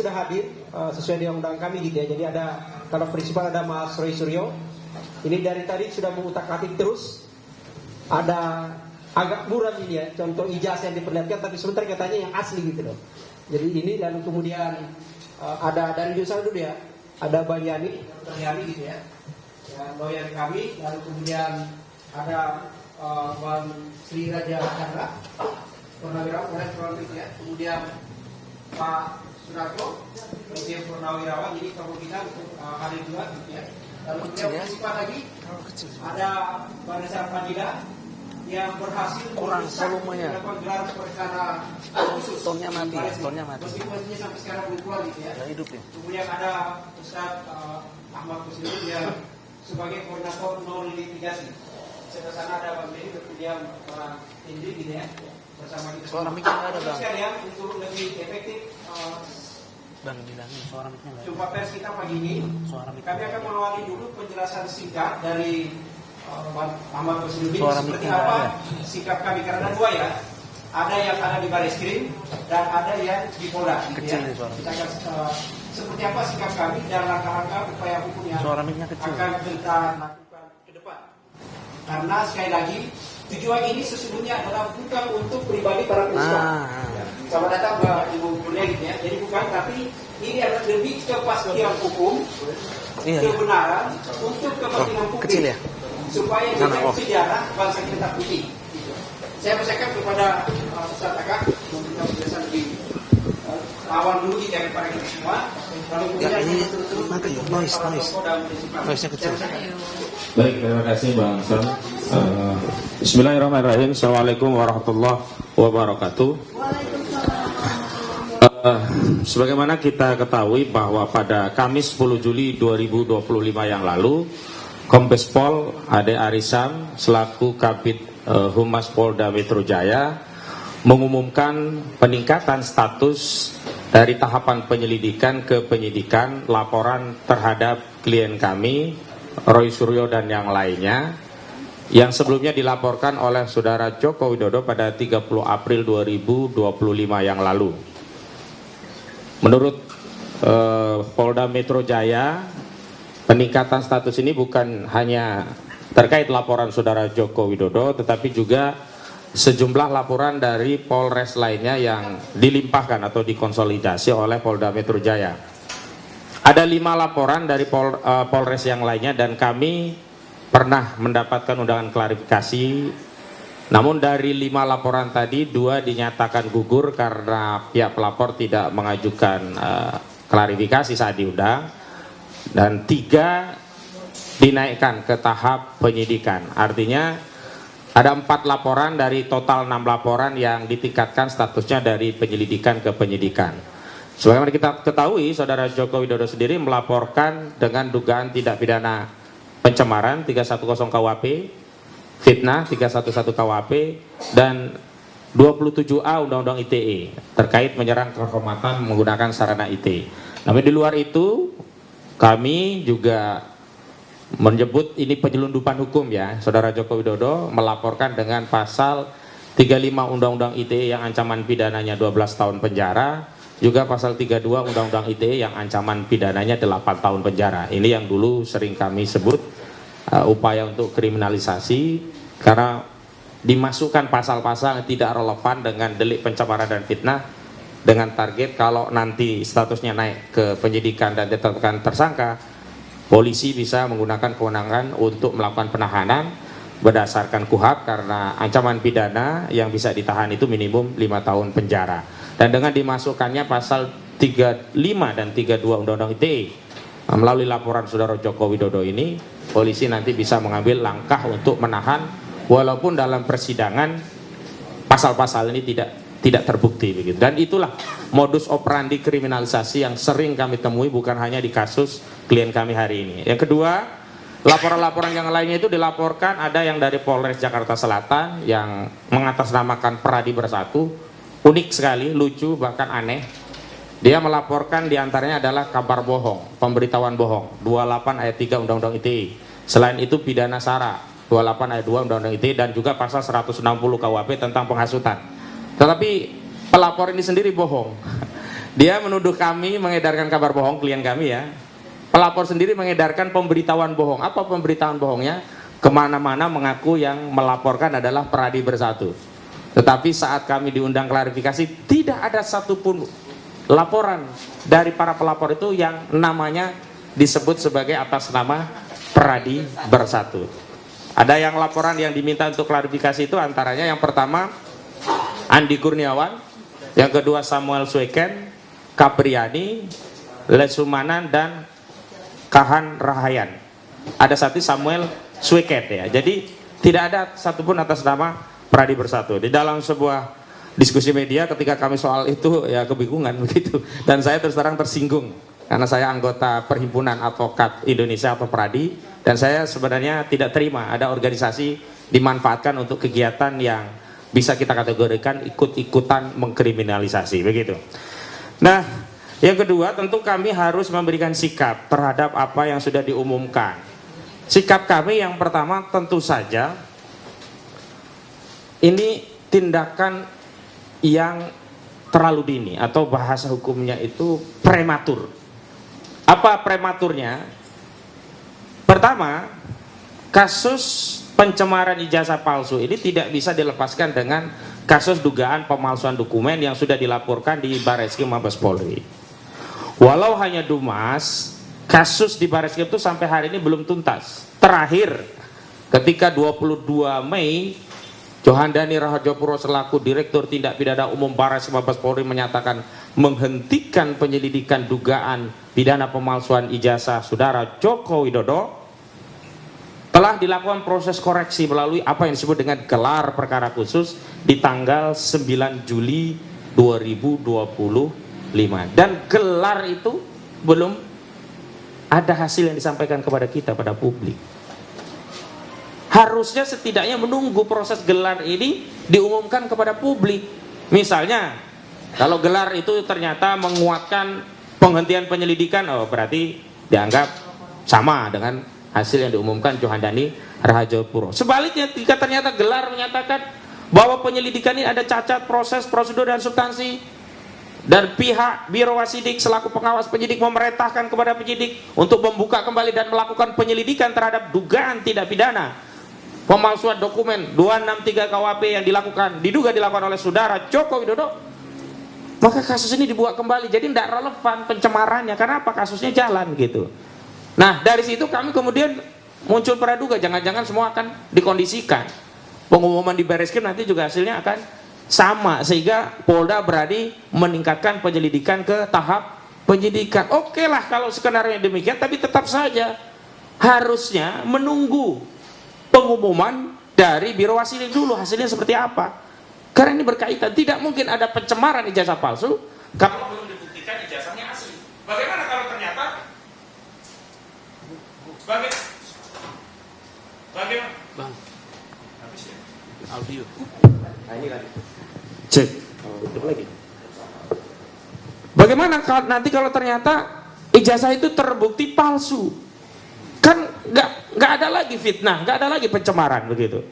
sudah hadir sesuai dengan undang kami gitu ya. Jadi ada kalau prinsipal ada Mas Roy Suryo. Ini dari tadi sudah mengutak-atik terus. Ada agak muram ini ya, contoh ijazah yang diperlihatkan, tapi sebentar katanya yang asli gitu loh. Jadi ini, lalu kemudian ada dari jurusan dulu ya, ada Bang Yani gitu ya, lawyer kami, lalu kemudian ada Bang Sri Raja Chandra, Purnawirawan, ya, kemudian Pak Sunarko, Presiden Purnawirawan, jadi kemungkinan untuk hari dua gitu ya. Lalu kemudian prinsipal lagi, ada Pak Rizal Fadila yang berhasil orang volumenya gelar perkara khusus. tonnya mati, tonnya mati. Meskipun sampai sekarang belum keluar gitu ya. Hidup ya. Kemudian ada Ustaz Ahmad Kusnul yang sebagai koordinator non litigasi. Sebelah sana ada Bang Dedi, kemudian orang Indri gitu ya, bersama kita. Suara mic-nya nggak ada, Bang. Sekalian untuk lebih efektif Bang bilangin suara mic-nya nggak ada. jumpa pers kita pagi ini. Kami akan mengawali dulu penjelasan singkat dari Ahmad Kusnul seperti apa sikap kami, karena ada dua ya. Ada yang ada di Bareskrim dan ada yang di Polda gitu ya. Kita akan seperti apa sikap kami dan langkah-langkah upaya hukum yang akan kita lakukan ke depan. Karena sekali lagi tujuan ini sesungguhnya adalah bukan untuk pribadi para prinsipal. Selamat datang Mbak Ibu Kurnia gitu ya. Jadi bukan, tapi ini adalah lebih kepastian hukum, kebenaran untuk kepentingan publik, supaya kita sejarah bangsa kita putih. Saya persilakan kepada Ustaz Akak memberikan penjelasan lebih awal dulu daripada kita semua. Lalu kemudian noise-nya kecil. Baik, terima kasih Bang Sam. Bismillahirrahmanirrahim. Assalamualaikum warahmatullahi wabarakatuh. Sebagaimana kita ketahui bahwa pada Kamis 10 Juli 2025 yang lalu, Kombes Pol Ade Arisam selaku Kabid Humas Polda Metro Jaya mengumumkan peningkatan status dari tahapan penyelidikan ke penyidikan laporan terhadap klien kami Roy Suryo dan yang lainnya yang sebelumnya dilaporkan oleh Saudara Joko Widodo pada 30 April 2025 yang lalu. Menurut Polda Metro Jaya, peningkatan status ini bukan hanya terkait laporan Saudara Joko Widodo, tetapi juga sejumlah laporan dari Polres lainnya yang dilimpahkan atau dikonsolidasi oleh Polda Metro Jaya. Ada 5 laporan dari Polres yang lainnya dan kami pernah mendapatkan undangan klarifikasi. Namun dari 5 laporan tadi, 2 dinyatakan gugur karena pihak pelapor tidak mengajukan klarifikasi saat diundang, dan 3 dinaikkan ke tahap penyidikan. Artinya ada 4 laporan dari total 6 laporan yang ditingkatkan statusnya dari penyelidikan ke penyidikan. Sebagaimana kita ketahui, Saudara Joko Widodo sendiri melaporkan dengan dugaan tindak pidana pencemaran 310 KUHP, fitnah 311 KUHP, dan 27A Undang-Undang ITE terkait menyerang kehormatan menggunakan sarana ITE. Namun di luar itu, kami juga menyebut ini penyelundupan hukum ya. Saudara Joko Widodo melaporkan dengan pasal 35 Undang-Undang ITE yang ancaman pidananya 12 tahun penjara, juga pasal 32 Undang-Undang ITE yang ancaman pidananya 8 tahun penjara. Ini yang dulu sering kami sebut upaya untuk kriminalisasi, karena dimasukkan pasal-pasal yang tidak relevan dengan delik pencemaran dan fitnah dengan target kalau nanti statusnya naik ke penyidikan dan ditetapkan tersangka, polisi bisa menggunakan kewenangan untuk melakukan penahanan berdasarkan KUHP karena ancaman pidana yang bisa ditahan itu minimum 5 tahun penjara. Dan dengan dimasukkannya pasal 35 dan 32 Undang-Undang ITE melalui laporan Saudara Joko Widodo ini, polisi nanti bisa mengambil langkah untuk menahan walaupun dalam persidangan pasal-pasal ini tidak terbukti begitu. Dan itulah modus operandi kriminalisasi yang sering kami temui, bukan hanya di kasus klien kami hari ini. Yang kedua, laporan-laporan yang lainnya itu dilaporkan ada yang dari Polres Jakarta Selatan yang mengatasnamakan Peradi Bersatu, unik sekali, lucu, bahkan aneh. Dia melaporkan diantaranya adalah kabar bohong, pemberitahuan bohong, 28 ayat 3 Undang-Undang ITE. Selain itu pidana sara, 28 ayat 2 Undang-Undang ITE, dan juga pasal 160 KUHP tentang penghasutan. Tetapi pelapor ini sendiri bohong. Dia menuduh kami mengedarkan kabar bohong, klien kami ya. Pelapor sendiri mengedarkan pemberitahuan bohong. Apa pemberitahuan bohongnya? Kemana-mana mengaku yang melaporkan adalah Peradi Bersatu. Tetapi saat kami diundang klarifikasi, tidak ada satupun laporan dari para pelapor itu yang namanya disebut sebagai atas nama Peradi Bersatu. Ada yang laporan yang diminta untuk klarifikasi itu antaranya yang pertama Andi Kurniawan, yang kedua Samuel Sweken, Kapriani, Lesumanan, dan Kahan Rahayan. Ada satu Samuel Sweken ya. Jadi tidak ada satupun atas nama Peradi Bersatu. Di dalam sebuah diskusi media ketika kami soal itu ya kebingungan begitu. Dan saya terus terang tersinggung karena saya anggota Perhimpunan Advokat Indonesia atau Peradi, dan saya sebenarnya tidak terima ada organisasi dimanfaatkan untuk kegiatan yang bisa kita kategorikan ikut-ikutan mengkriminalisasi begitu. Nah, yang kedua tentu kami harus memberikan sikap terhadap apa yang sudah diumumkan. Sikap kami yang pertama tentu saja ini tindakan yang terlalu dini atau bahasa hukumnya itu prematur. Apa prematurnya? Pertama, kasus pencemaran ijazah palsu ini tidak bisa dilepaskan dengan kasus dugaan pemalsuan dokumen yang sudah dilaporkan di Barreskrim Mabes Polri. Walau hanya Dumas, kasus di Barreskrim itu sampai hari ini belum tuntas. Terakhir, ketika 22 Mei, Johandani Rahajopuro selaku Direktur Tindak Pidana Umum Barreskrim Mabes Polri menyatakan menghentikan penyelidikan dugaan pidana pemalsuan ijazah saudara Joko Widodo. Telah dilakukan proses koreksi melalui apa yang disebut dengan gelar perkara khusus di tanggal 9 Juli 2025. Dan gelar itu belum ada hasil yang disampaikan kepada kita, pada publik. Harusnya setidaknya menunggu proses gelar ini diumumkan kepada publik. Misalnya, kalau gelar itu ternyata menguatkan penghentian penyelidikan, oh berarti dianggap sama dengan hasil yang diumumkan Johandani Rahajopuro. Sebaliknya, jika ternyata gelar menyatakan bahwa penyelidikan ini ada cacat proses, prosedur, dan substansi, dan pihak Biro Wasidik selaku pengawas penyidik memerintahkan kepada penyidik untuk membuka kembali dan melakukan penyelidikan terhadap dugaan tindak pidana pemalsuan dokumen 263 KUHP yang diduga dilakukan oleh saudara Joko Widodo, maka kasus ini dibuka kembali. Jadi tidak relevan pencemarannya, karena apa? Kasusnya jalan gitu. Nah, dari situ kami kemudian muncul praduga, jangan-jangan semua akan dikondisikan. Pengumuman di Barreskrim nanti juga hasilnya akan sama, sehingga Polda berani meningkatkan penyelidikan ke tahap penyidikan. Oke lah kalau skenario demikian, tapi tetap saja harusnya menunggu pengumuman dari Biro Wasidik dulu hasilnya seperti apa. Karena ini berkaitan, tidak mungkin ada pencemaran ijazah palsu kalau belum dibuktikan ijazahnya asli. Bagaimana kalau ternyata bagaimana? Bang, Habis ya? audio. Nah, ini lagi. Cek. Tutup lagi. Bagaimana nanti kalau ternyata ijazah itu terbukti palsu? Kan nggak ada lagi fitnah, nggak ada lagi pencemaran begitu.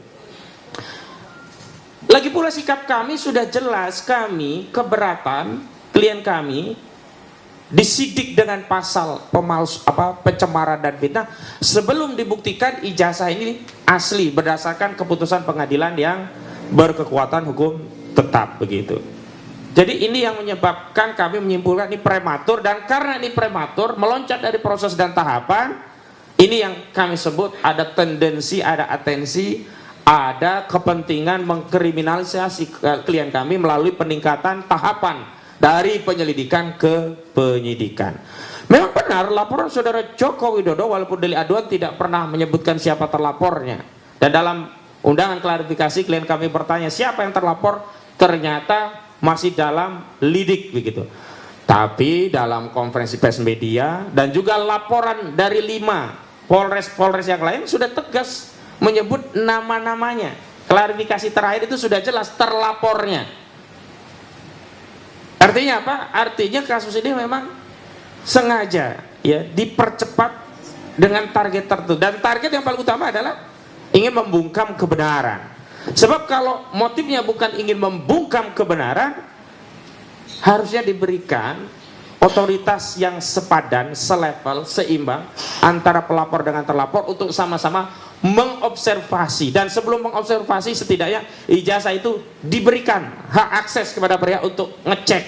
Lagi pula sikap kami sudah jelas, kami keberatan klien kami disidik dengan pasal pencemaran dan fitnah sebelum dibuktikan ijazah ini asli berdasarkan keputusan pengadilan yang berkekuatan hukum tetap begitu. Jadi ini yang menyebabkan kami menyimpulkan ini prematur, dan karena ini prematur meloncat dari proses dan tahapan, ini yang kami sebut ada tendensi, ada atensi, ada kepentingan mengkriminalisasi klien kami melalui peningkatan tahapan dari penyelidikan ke penyidikan. Memang benar laporan saudara Joko Widodo walaupun delik aduan tidak pernah menyebutkan siapa terlapornya. Dan dalam undangan klarifikasi klien kami bertanya siapa yang terlapor, ternyata masih dalam lidik begitu. Tapi dalam konferensi pers media dan juga laporan dari 5 Polres yang lain sudah tegas menyebut nama-namanya. Klarifikasi terakhir itu sudah jelas terlapornya. Artinya apa? Artinya kasus ini memang sengaja ya dipercepat dengan target tertentu, dan target yang paling utama adalah ingin membungkam kebenaran. Sebab kalau motifnya bukan ingin membungkam kebenaran, harusnya diberikan otoritas yang sepadan, selevel, seimbang antara pelapor dengan terlapor untuk sama-sama mengobservasi. Dan sebelum mengobservasi, setidaknya ijazah itu diberikan hak akses kepada pihak untuk ngecek.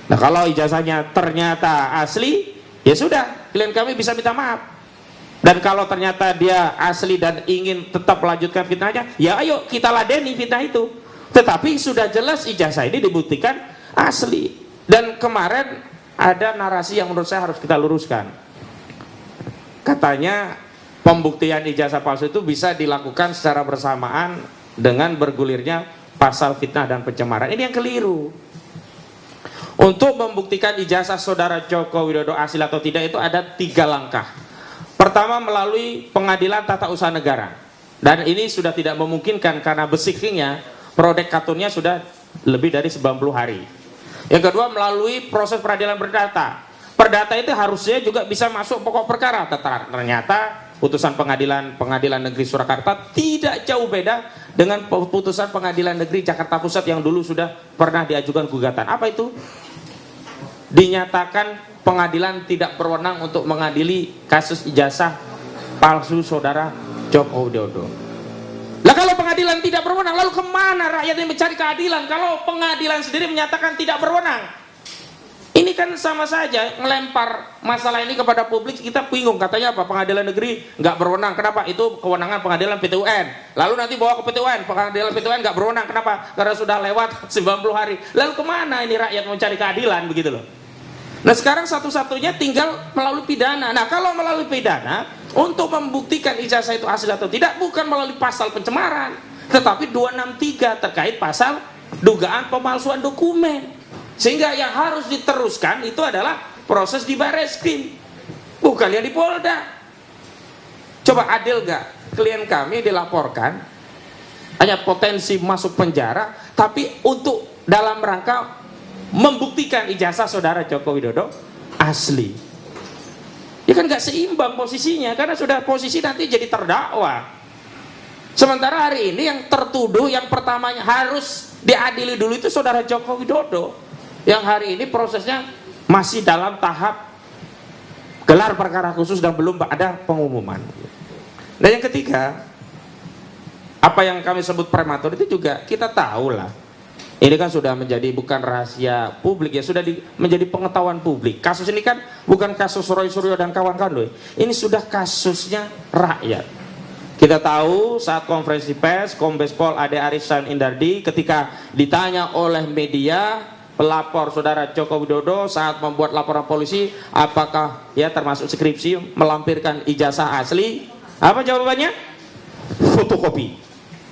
Nah, kalau ijazahnya ternyata asli, ya sudah, klien kami bisa minta maaf. Dan kalau ternyata dia asli dan ingin tetap melanjutkan fitnahnya, ya ayo kita ladeni fitnah itu. Tetapi sudah jelas ijazah ini dibuktikan asli. Dan kemarin ada narasi yang menurut saya harus kita luruskan. Katanya pembuktian ijazah palsu itu bisa dilakukan secara bersamaan dengan bergulirnya pasal fitnah dan pencemaran. Ini yang keliru. Untuk membuktikan ijazah saudara Joko Widodo asli atau tidak itu ada 3 langkah. Pertama, melalui pengadilan tata usaha negara. Dan ini sudah tidak memungkinkan karena basicnya prodek katunnya sudah lebih dari 90 hari. Yang kedua, melalui proses peradilan perdata. Perdata itu harusnya juga bisa masuk pokok perkara. Ternyata putusan pengadilan negeri Surakarta tidak jauh beda dengan putusan pengadilan negeri Jakarta Pusat yang dulu sudah pernah diajukan gugatan. Apa itu? Dinyatakan pengadilan tidak berwenang untuk mengadili kasus ijazah palsu saudara Joko Widodo. Lah kalau pengadilan tidak berwenang, lalu kemana rakyat yang mencari keadilan kalau pengadilan sendiri menyatakan tidak berwenang? Ini kan sama saja ngelempar masalah ini kepada publik. Kita bingung, katanya apa? Pengadilan negeri nggak berwenang. Kenapa? Itu kewenangan pengadilan PT UN. Lalu nanti bawa ke PT UN, pengadilan PT UN nggak berwenang. Kenapa? Karena sudah lewat 90 hari. Lalu kemana ini rakyat mencari keadilan, begitu loh. Nah, sekarang satu-satunya tinggal melalui pidana. Nah, kalau melalui pidana, untuk membuktikan ijazah itu asli atau tidak, bukan melalui pasal pencemaran, tetapi 263 terkait pasal dugaan pemalsuan dokumen. Sehingga yang harus diteruskan itu adalah proses di Bareskrim, bukan yang di Polda. Coba adil gak? Klien kami dilaporkan hanya potensi masuk penjara, tapi untuk dalam rangka membuktikan ijazah saudara Joko Widodo asli. Ya kan gak seimbang posisinya, karena sudah posisi nanti jadi terdakwa. Sementara hari ini yang tertuduh yang pertamanya harus diadili dulu itu saudara Joko Widodo, yang hari ini prosesnya masih dalam tahap gelar perkara khusus dan belum ada pengumuman. Dan yang ketiga, apa yang kami sebut prematur itu juga kita tahu lah. Ini kan sudah menjadi bukan rahasia publik ya, sudah menjadi pengetahuan publik. Kasus ini kan bukan kasus Roy Suryo dan kawan-kawan loh. Ini sudah kasusnya rakyat. Kita tahu saat konferensi pers Kombes Pol Ade Arisan Indardi ketika ditanya oleh media pelapor saudara Joko Widodo saat membuat laporan polisi apakah ya termasuk skripsi melampirkan ijazah asli, apa jawabannya? Fotokopi.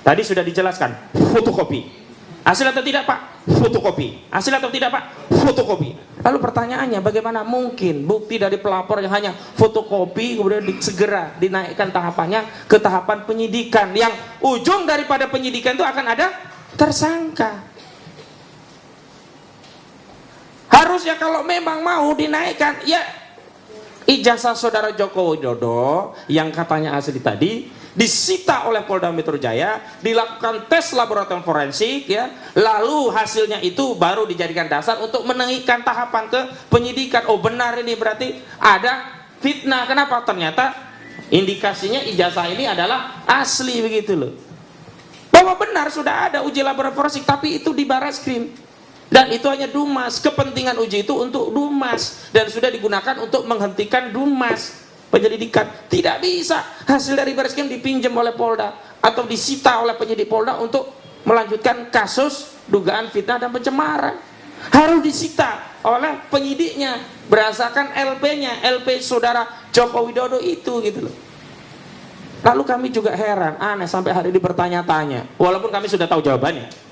Tadi sudah dijelaskan, fotokopi. Asli atau tidak Pak? Fotokopi. Asli atau tidak Pak? Fotokopi. Lalu pertanyaannya, bagaimana mungkin bukti dari pelapor yang hanya fotokopi kemudian segera dinaikkan tahapannya ke tahapan penyidikan, yang ujung daripada penyidikan itu akan ada tersangka. Harusnya kalau memang mau dinaikkan, ya ijazah saudara Joko Widodo yang katanya asli tadi disita oleh Polda Metro Jaya, dilakukan tes laboratorium forensik ya, lalu hasilnya itu baru dijadikan dasar untuk menaikkan tahapan ke penyidikan. Oh benar, ini berarti ada fitnah. Kenapa? Ternyata indikasinya ijazah ini adalah asli, begitu loh. Bahwa benar sudah ada uji laboratorium forensik, tapi itu di Bareskrim. Dan itu hanya Dumas, kepentingan uji itu untuk Dumas dan sudah digunakan untuk menghentikan Dumas penyelidikan. Tidak bisa hasil dari Bareskrim dipinjam oleh Polda atau disita oleh penyidik Polda untuk melanjutkan kasus dugaan fitnah dan pencemaran. Harus disita oleh penyidiknya berdasarkan LP-nya, LP saudara Joko Widodo itu, gitu loh. Lalu kami juga heran, aneh sampai hari ini bertanya-tanya, walaupun kami sudah tahu jawabannya.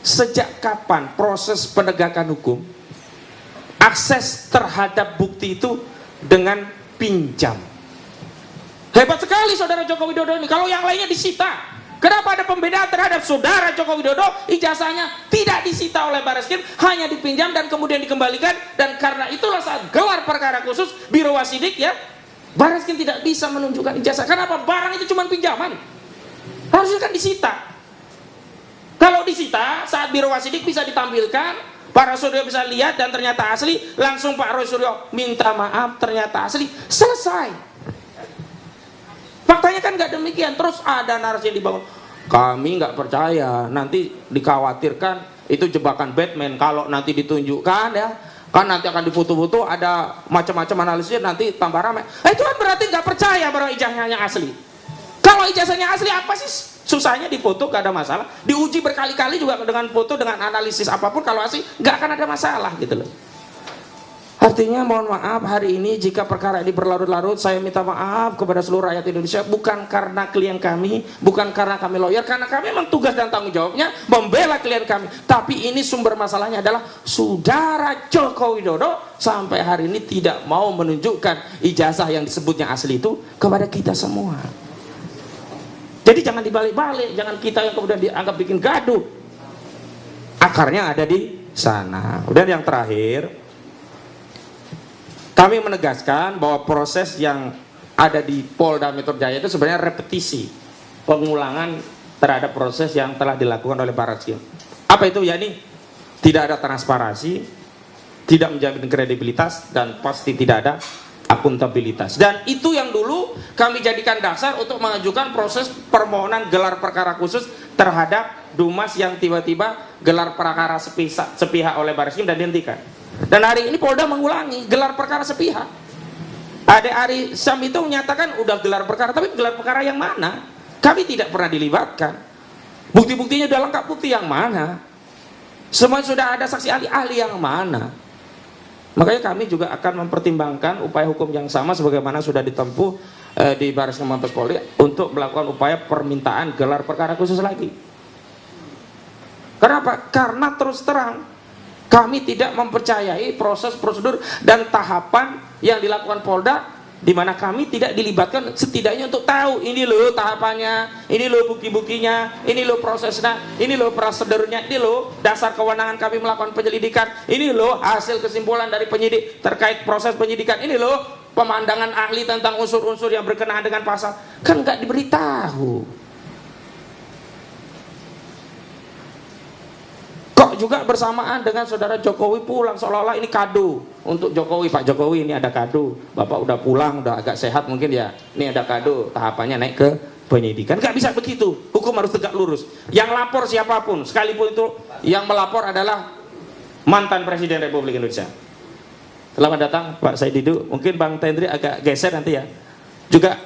Sejak kapan proses penegakan hukum akses terhadap bukti itu dengan pinjam? Hebat sekali saudara Joko Widodo ini. Kalau yang lainnya disita, kenapa ada pembedaan terhadap saudara Joko Widodo? Ijazahnya tidak disita oleh Bareskrim, hanya dipinjam dan kemudian dikembalikan. Dan karena itulah saat gelar perkara khusus Biro Wasidik ya, Bareskrim tidak bisa menunjukkan ijazah. Kenapa? Barang itu cuma pinjaman, harusnya kan disita. Kalau disita saat Biro Wasidik bisa ditampilkan Pak Roy Suryo bisa lihat dan ternyata asli, langsung Pak Roy Suryo minta maaf, ternyata asli, selesai. Faktanya kan nggak demikian. Terus ada narasi yang dibangun, kami nggak percaya, nanti dikhawatirkan itu jebakan Batman kalau nanti ditunjukkan ya, kan nanti akan difoto-foto, ada macam-macam analisisnya, nanti tambah ramai. Itu kan berarti nggak percaya bahwa ijazahnya asli. Kalau ijazahnya asli, apa sih susahnya difoto? Gak ada masalah. Diuji berkali-kali juga dengan foto, dengan analisis apapun, kalau asli nggak akan ada masalah gitu loh. Artinya mohon maaf hari ini jika perkara ini berlarut-larut, saya minta maaf kepada seluruh rakyat Indonesia, bukan karena klien kami, bukan karena kami lawyer, karena kami memang tugas dan tanggung jawabnya membela klien kami. Tapi ini sumber masalahnya adalah Saudara Joko Widodo sampai hari ini tidak mau menunjukkan ijazah yang disebutnya asli itu kepada kita semua. Jadi jangan dibalik-balik, jangan kita yang kemudian dianggap bikin gaduh. Akarnya ada di sana. Kemudian yang terakhir, kami menegaskan bahwa proses yang ada di Polda Metro Jaya itu sebenarnya repetisi, pengulangan terhadap proses yang telah dilakukan oleh Barreskrim. Apa itu? Ya ini tidak ada transparansi, tidak menjamin kredibilitas, dan pasti tidak ada akuntabilitas. Dan itu yang dulu kami jadikan dasar untuk mengajukan proses permohonan gelar perkara khusus terhadap Dumas yang tiba-tiba gelar perkara sepihak oleh Barreskrim dan dihentikan. Dan hari ini Polda mengulangi gelar perkara sepihak. Ade Ari Sam itu menyatakan udah gelar perkara, tapi gelar perkara yang mana? Kami tidak pernah dilibatkan. Bukti-buktinya sudah lengkap, bukti yang mana? Semua sudah ada saksi ahli yang mana? Makanya kami juga akan mempertimbangkan upaya hukum yang sama sebagaimana sudah ditempuh di Barreskrim Mabes Polri untuk melakukan upaya permintaan gelar perkara khusus lagi. Kenapa? Karena terus terang kami tidak mempercayai proses, prosedur, dan tahapan yang dilakukan Polda, di mana kami tidak dilibatkan setidaknya untuk tahu ini loh tahapannya, ini loh bukti-buktinya, ini loh prosesnya, ini loh prosedurnya, ini loh dasar kewenangan kami melakukan penyelidikan, ini loh hasil kesimpulan dari penyidik terkait proses penyidikan, ini loh pemandangan ahli tentang unsur-unsur yang berkenaan dengan pasal. Kan nggak diberitahu. Kok juga bersamaan dengan saudara Jokowi pulang, seolah-olah ini kado untuk Jokowi. Pak Jokowi, ini ada kado, Bapak udah pulang, udah agak sehat mungkin ya, ini ada kado, tahapannya naik ke penyidikan. Nggak bisa begitu, hukum harus tegak lurus. Yang lapor siapapun, sekalipun itu yang melapor adalah mantan Presiden Republik Indonesia. Selamat datang Pak Said Didu. Mungkin Bang Tendri agak geser nanti ya. Juga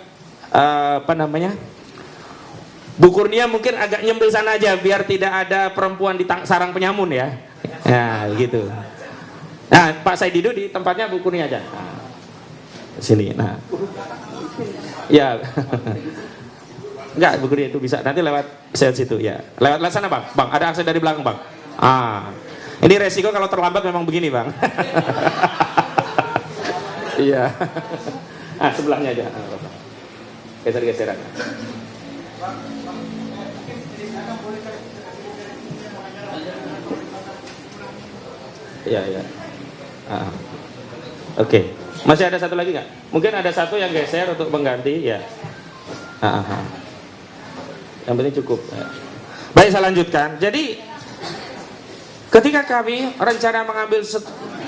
apa namanya, Bu Kurnia mungkin agak nyempil sana aja biar tidak ada perempuan di sarang penyamun ya. Nah, gitu. Nah, Pak Said Didu di tempatnya Bu Kurnia aja. Nah, sini. Nah. Ya. Enggak, Bu Kurnia itu bisa nanti lewat sel situ ya. Lewat sana, Bang. Bang, ada akses dari belakang, Bang. Ah. Ini resiko kalau terlambat memang begini, Bang. Iya. Ah, sebelahnya aja. Geser-geseran. Ya, ya. Oke. Masih ada satu lagi nggak? Mungkin ada satu yang geser untuk mengganti, ya. Yang penting cukup. Ya. Baik, saya lanjutkan. Jadi, ketika kami rencana mengambil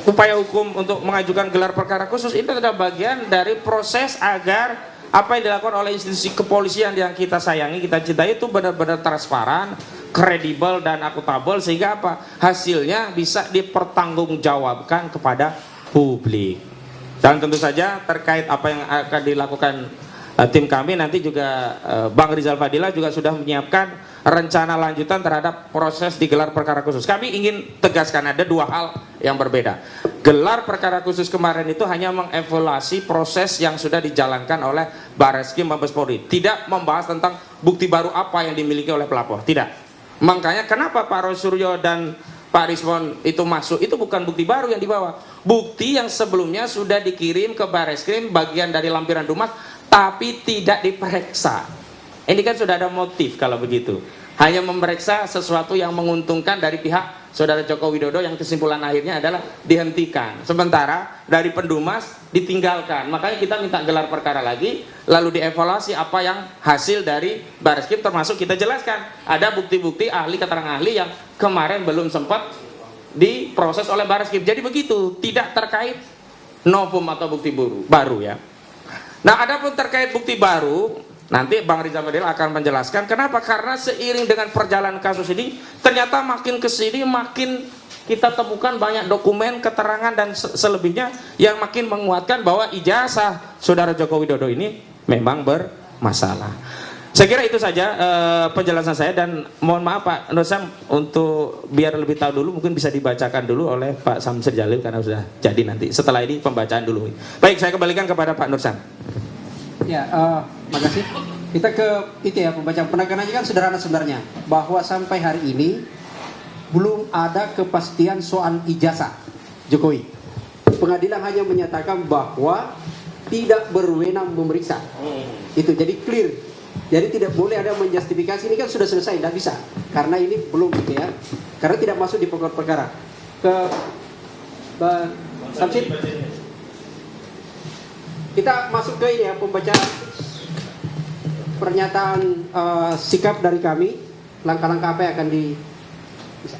upaya hukum untuk mengajukan gelar perkara khusus, itu adalah bagian dari proses agar apa yang dilakukan oleh institusi kepolisian yang kita sayangi, kita cintai itu benar-benar transparan, kredibel, dan akuntabel, sehingga apa? Hasilnya bisa dipertanggungjawabkan kepada publik. Dan tentu saja terkait apa yang akan dilakukan tim kami, nanti juga Bang Rizal Fadila juga sudah menyiapkan rencana lanjutan terhadap proses digelar perkara khusus. Kami ingin tegaskan ada dua hal yang berbeda. Gelar perkara khusus kemarin itu hanya mengevaluasi proses yang sudah dijalankan oleh Barreskrim Mabes Polri, tidak membahas tentang bukti baru apa yang dimiliki oleh pelapor, tidak. Makanya kenapa Pak Roy Suryo dan Pak Rismon itu masuk, itu bukan bukti baru yang dibawa, bukti yang sebelumnya sudah dikirim ke Barreskrim bagian dari lampiran Dumas tapi tidak diperiksa. Ini kan sudah ada motif kalau begitu, hanya memeriksa sesuatu yang menguntungkan dari pihak saudara Joko Widodo yang kesimpulan akhirnya adalah dihentikan, sementara dari Pendumas ditinggalkan. Makanya kita minta gelar perkara lagi, lalu dievaluasi apa yang hasil dari Barreskrim, termasuk kita jelaskan ada bukti-bukti ahli, keterangan ahli yang kemarin belum sempat diproses oleh Barreskrim. Jadi begitu, tidak terkait novum atau bukti baru ya. Nah, adapun terkait bukti baru, nanti Bang Rizal Fadil akan menjelaskan kenapa. Karena seiring dengan perjalanan kasus ini, ternyata makin kesini makin kita temukan banyak dokumen, keterangan dan selebihnya yang makin menguatkan bahwa ijazah Saudara Joko Widodo ini memang bermasalah. Saya kira itu saja penjelasan saya, dan mohon maaf Pak Nur Syam, untuk biar lebih tahu dulu mungkin bisa dibacakan dulu oleh Pak Samsir Jalil karena sudah jadi nanti. Setelah ini pembacaan dulu. Baik, saya kembalikan kepada Pak Nur Syam. Ya, makasih. Kita ke itu ya, pembacaan penekanannya kan sederhana sebenarnya, bahwa sampai hari ini belum ada kepastian soal ijazah Jokowi. Pengadilan hanya menyatakan bahwa tidak berwenang memeriksa. Itu jadi clear. Jadi tidak boleh ada menjustifikasi, ini kan sudah selesai, tidak bisa. Karena ini belum gitu ya. Karena tidak masuk di pokok perkara. Ke Samsid. Kita masuk ke ini ya, pembacaan pernyataan sikap dari kami. Langkah-langkah apa yang akan di bisa.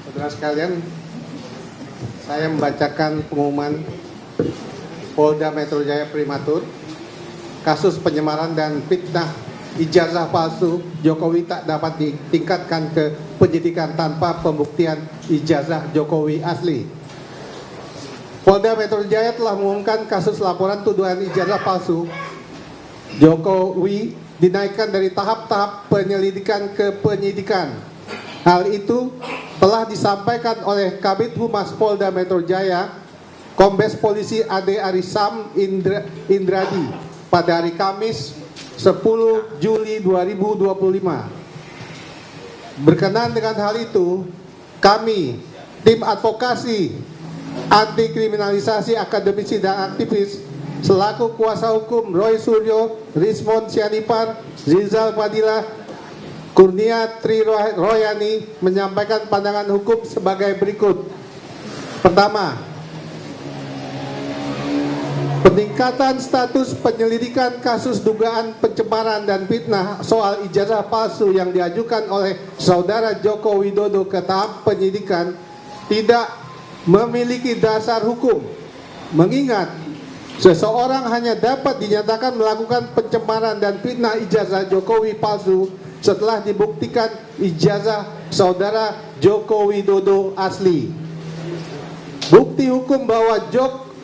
Saudara sekalian, saya membacakan pengumuman Polda Metro Jaya Primatur, kasus penyemaran dan fitnah ijazah palsu Jokowi tak dapat ditingkatkan ke penyidikan tanpa pembuktian ijazah Jokowi asli. Polda Metro Jaya telah mengumumkan kasus laporan tuduhan ijazah palsu Jokowi dinaikkan dari tahap-tahap penyelidikan ke penyidikan. Hal itu telah disampaikan oleh Kabid Humas Polda Metro Jaya, Kombes Polisi Ade Arisam Indradi pada hari Kamis 10 Juli 2025. Berkenaan dengan hal itu, kami, tim advokasi anti kriminalisasi akademisi dan aktivis selaku kuasa hukum Roy Suryo, Rismond Sianipar, Rizal Fadilah, Kurnia Tri Royani menyampaikan pandangan hukum sebagai berikut. Pertama, peningkatan status penyelidikan kasus dugaan pencemaran dan fitnah soal ijazah palsu yang diajukan oleh Saudara Joko Widodo ke tahap penyidikan tidak memiliki dasar hukum, mengingat seseorang hanya dapat dinyatakan melakukan pencemaran dan fitnah ijazah Jokowi palsu setelah dibuktikan ijazah Saudara Joko Widodo asli. Bukti hukum bahwa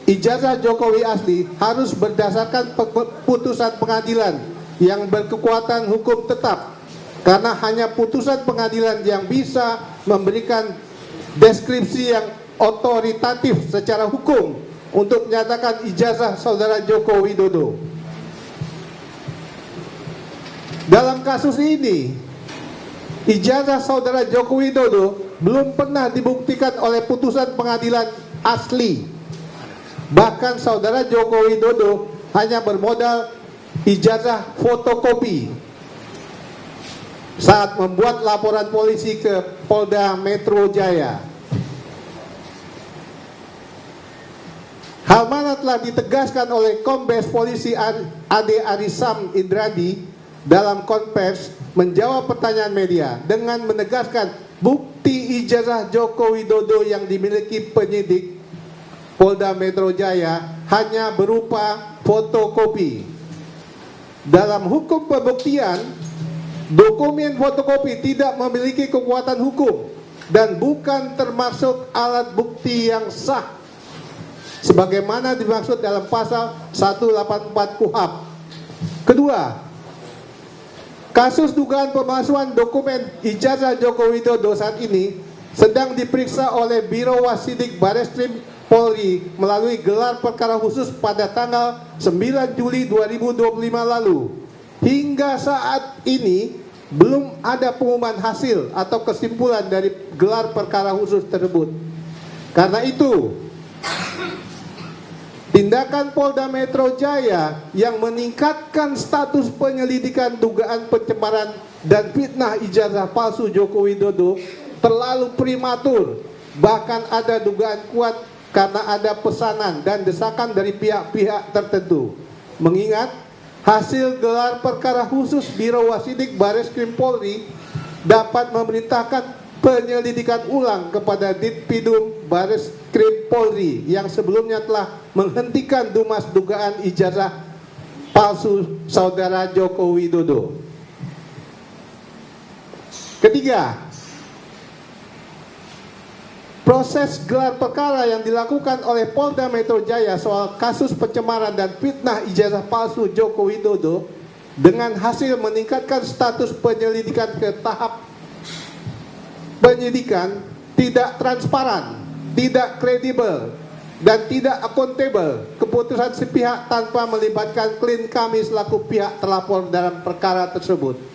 ijazah Jokowi asli harus berdasarkan putusan pengadilan yang berkekuatan hukum tetap, karena hanya putusan pengadilan yang bisa memberikan deskripsi yang otoritatif secara hukum untuk menyatakan ijazah Saudara Joko Widodo. Dalam kasus ini, ijazah Saudara Joko Widodo belum pernah dibuktikan oleh putusan pengadilan asli. Bahkan Saudara Joko Widodo hanya bermodal ijazah fotokopi saat membuat laporan polisi ke Polda Metro Jaya. Hal mana telah ditegaskan oleh Kombes Polisi Ade Arisam Indradi dalam konvers menjawab pertanyaan media dengan menegaskan bukti ijazah Joko Widodo yang dimiliki penyidik Polda Metro Jaya hanya berupa fotokopi. Dalam hukum pembuktian, dokumen fotokopi tidak memiliki kekuatan hukum dan bukan termasuk alat bukti yang sah sebagaimana dimaksud dalam pasal 184 KUHP. Kedua, kasus dugaan pemalsuan dokumen ijazah Joko Widodo saat ini sedang diperiksa oleh Biro Wasidik Barreskrim Polri melalui gelar perkara khusus pada tanggal 9 Juli 2025 lalu. Hingga saat ini belum ada pengumuman hasil atau kesimpulan dari gelar perkara khusus tersebut. Karena itu, tindakan Polda Metro Jaya yang meningkatkan status penyelidikan dugaan pencemaran dan fitnah ijazah palsu Joko Widodo terlalu prematur. Bahkan ada dugaan kuat karena ada pesanan dan desakan dari pihak-pihak tertentu. Mengingat hasil gelar perkara khusus Biro Wasidik Bareskrim Polri dapat memerintahkan penyelidikan ulang kepada Ditpidum Bareskrim Polri yang sebelumnya telah menghentikan dumas dugaan ijazah palsu saudara Joko Widodo. Ketiga, proses gelar perkara yang dilakukan oleh Polda Metro Jaya soal kasus pencemaran dan fitnah ijazah palsu Joko Widodo dengan hasil meningkatkan status penyelidikan ke tahap penyidikan tidak transparan, tidak kredibel, dan tidak akuntabel. Keputusan sepihak tanpa melibatkan klien kami selaku pihak terlapor dalam perkara tersebut.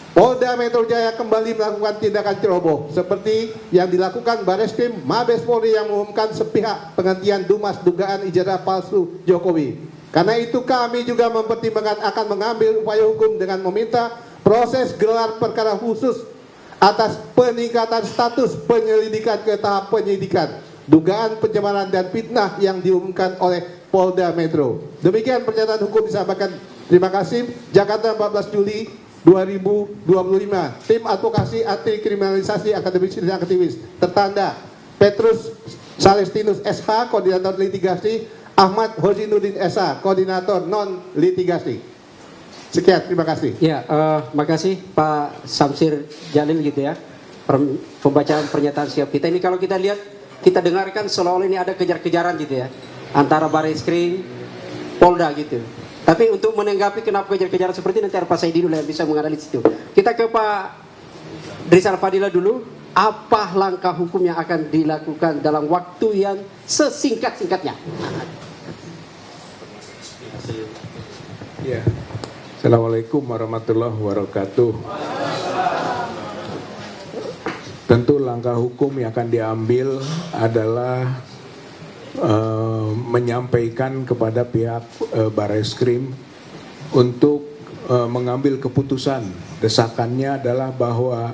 Polda Metro Jaya kembali melakukan tindakan ceroboh seperti yang dilakukan Bareskrim Mabes Polri yang mengumumkan sepihak penghentian dumas dugaan ijazah palsu Jokowi. Karena itu kami juga mempertimbangkan akan mengambil upaya hukum dengan meminta proses gelar perkara khusus atas peningkatan status penyelidikan ke tahap penyidikan dugaan pencemaran dan fitnah yang diumumkan oleh Polda Metro. Demikian pernyataan hukum disampaikan. Terima kasih. Jakarta 14 Juli 2025. Tim Advokasi Anti Kriminalisasi Akademisi dan Aktivis. Tertanda Petrus Salestinus SH, Koordinator Litigasi, Ahmad Hozinuddin SH, Koordinator Non Litigasi. Sekian, terima kasih. Ya, makasih Pak Samsir Jalil gitu ya. Pembacaan pernyataan sikap kita ini kalau kita lihat, kita dengarkan seolah-olah ini ada kejar-kejaran gitu ya antara Bareskrim, Polda gitu. Tapi untuk menanggapi kenapa kejar-kejaran seperti ini, nanti Pak Saidi dulu yang bisa menganalisis itu. Kita ke Pak Rizal Fadila dulu. Apa langkah hukum yang akan dilakukan dalam waktu yang sesingkat-singkatnya? Ya. Assalamualaikum warahmatullahi wabarakatuh. Tentu langkah hukum yang akan diambil adalah menyampaikan kepada pihak Bareskrim untuk mengambil keputusan. Desakannya adalah bahwa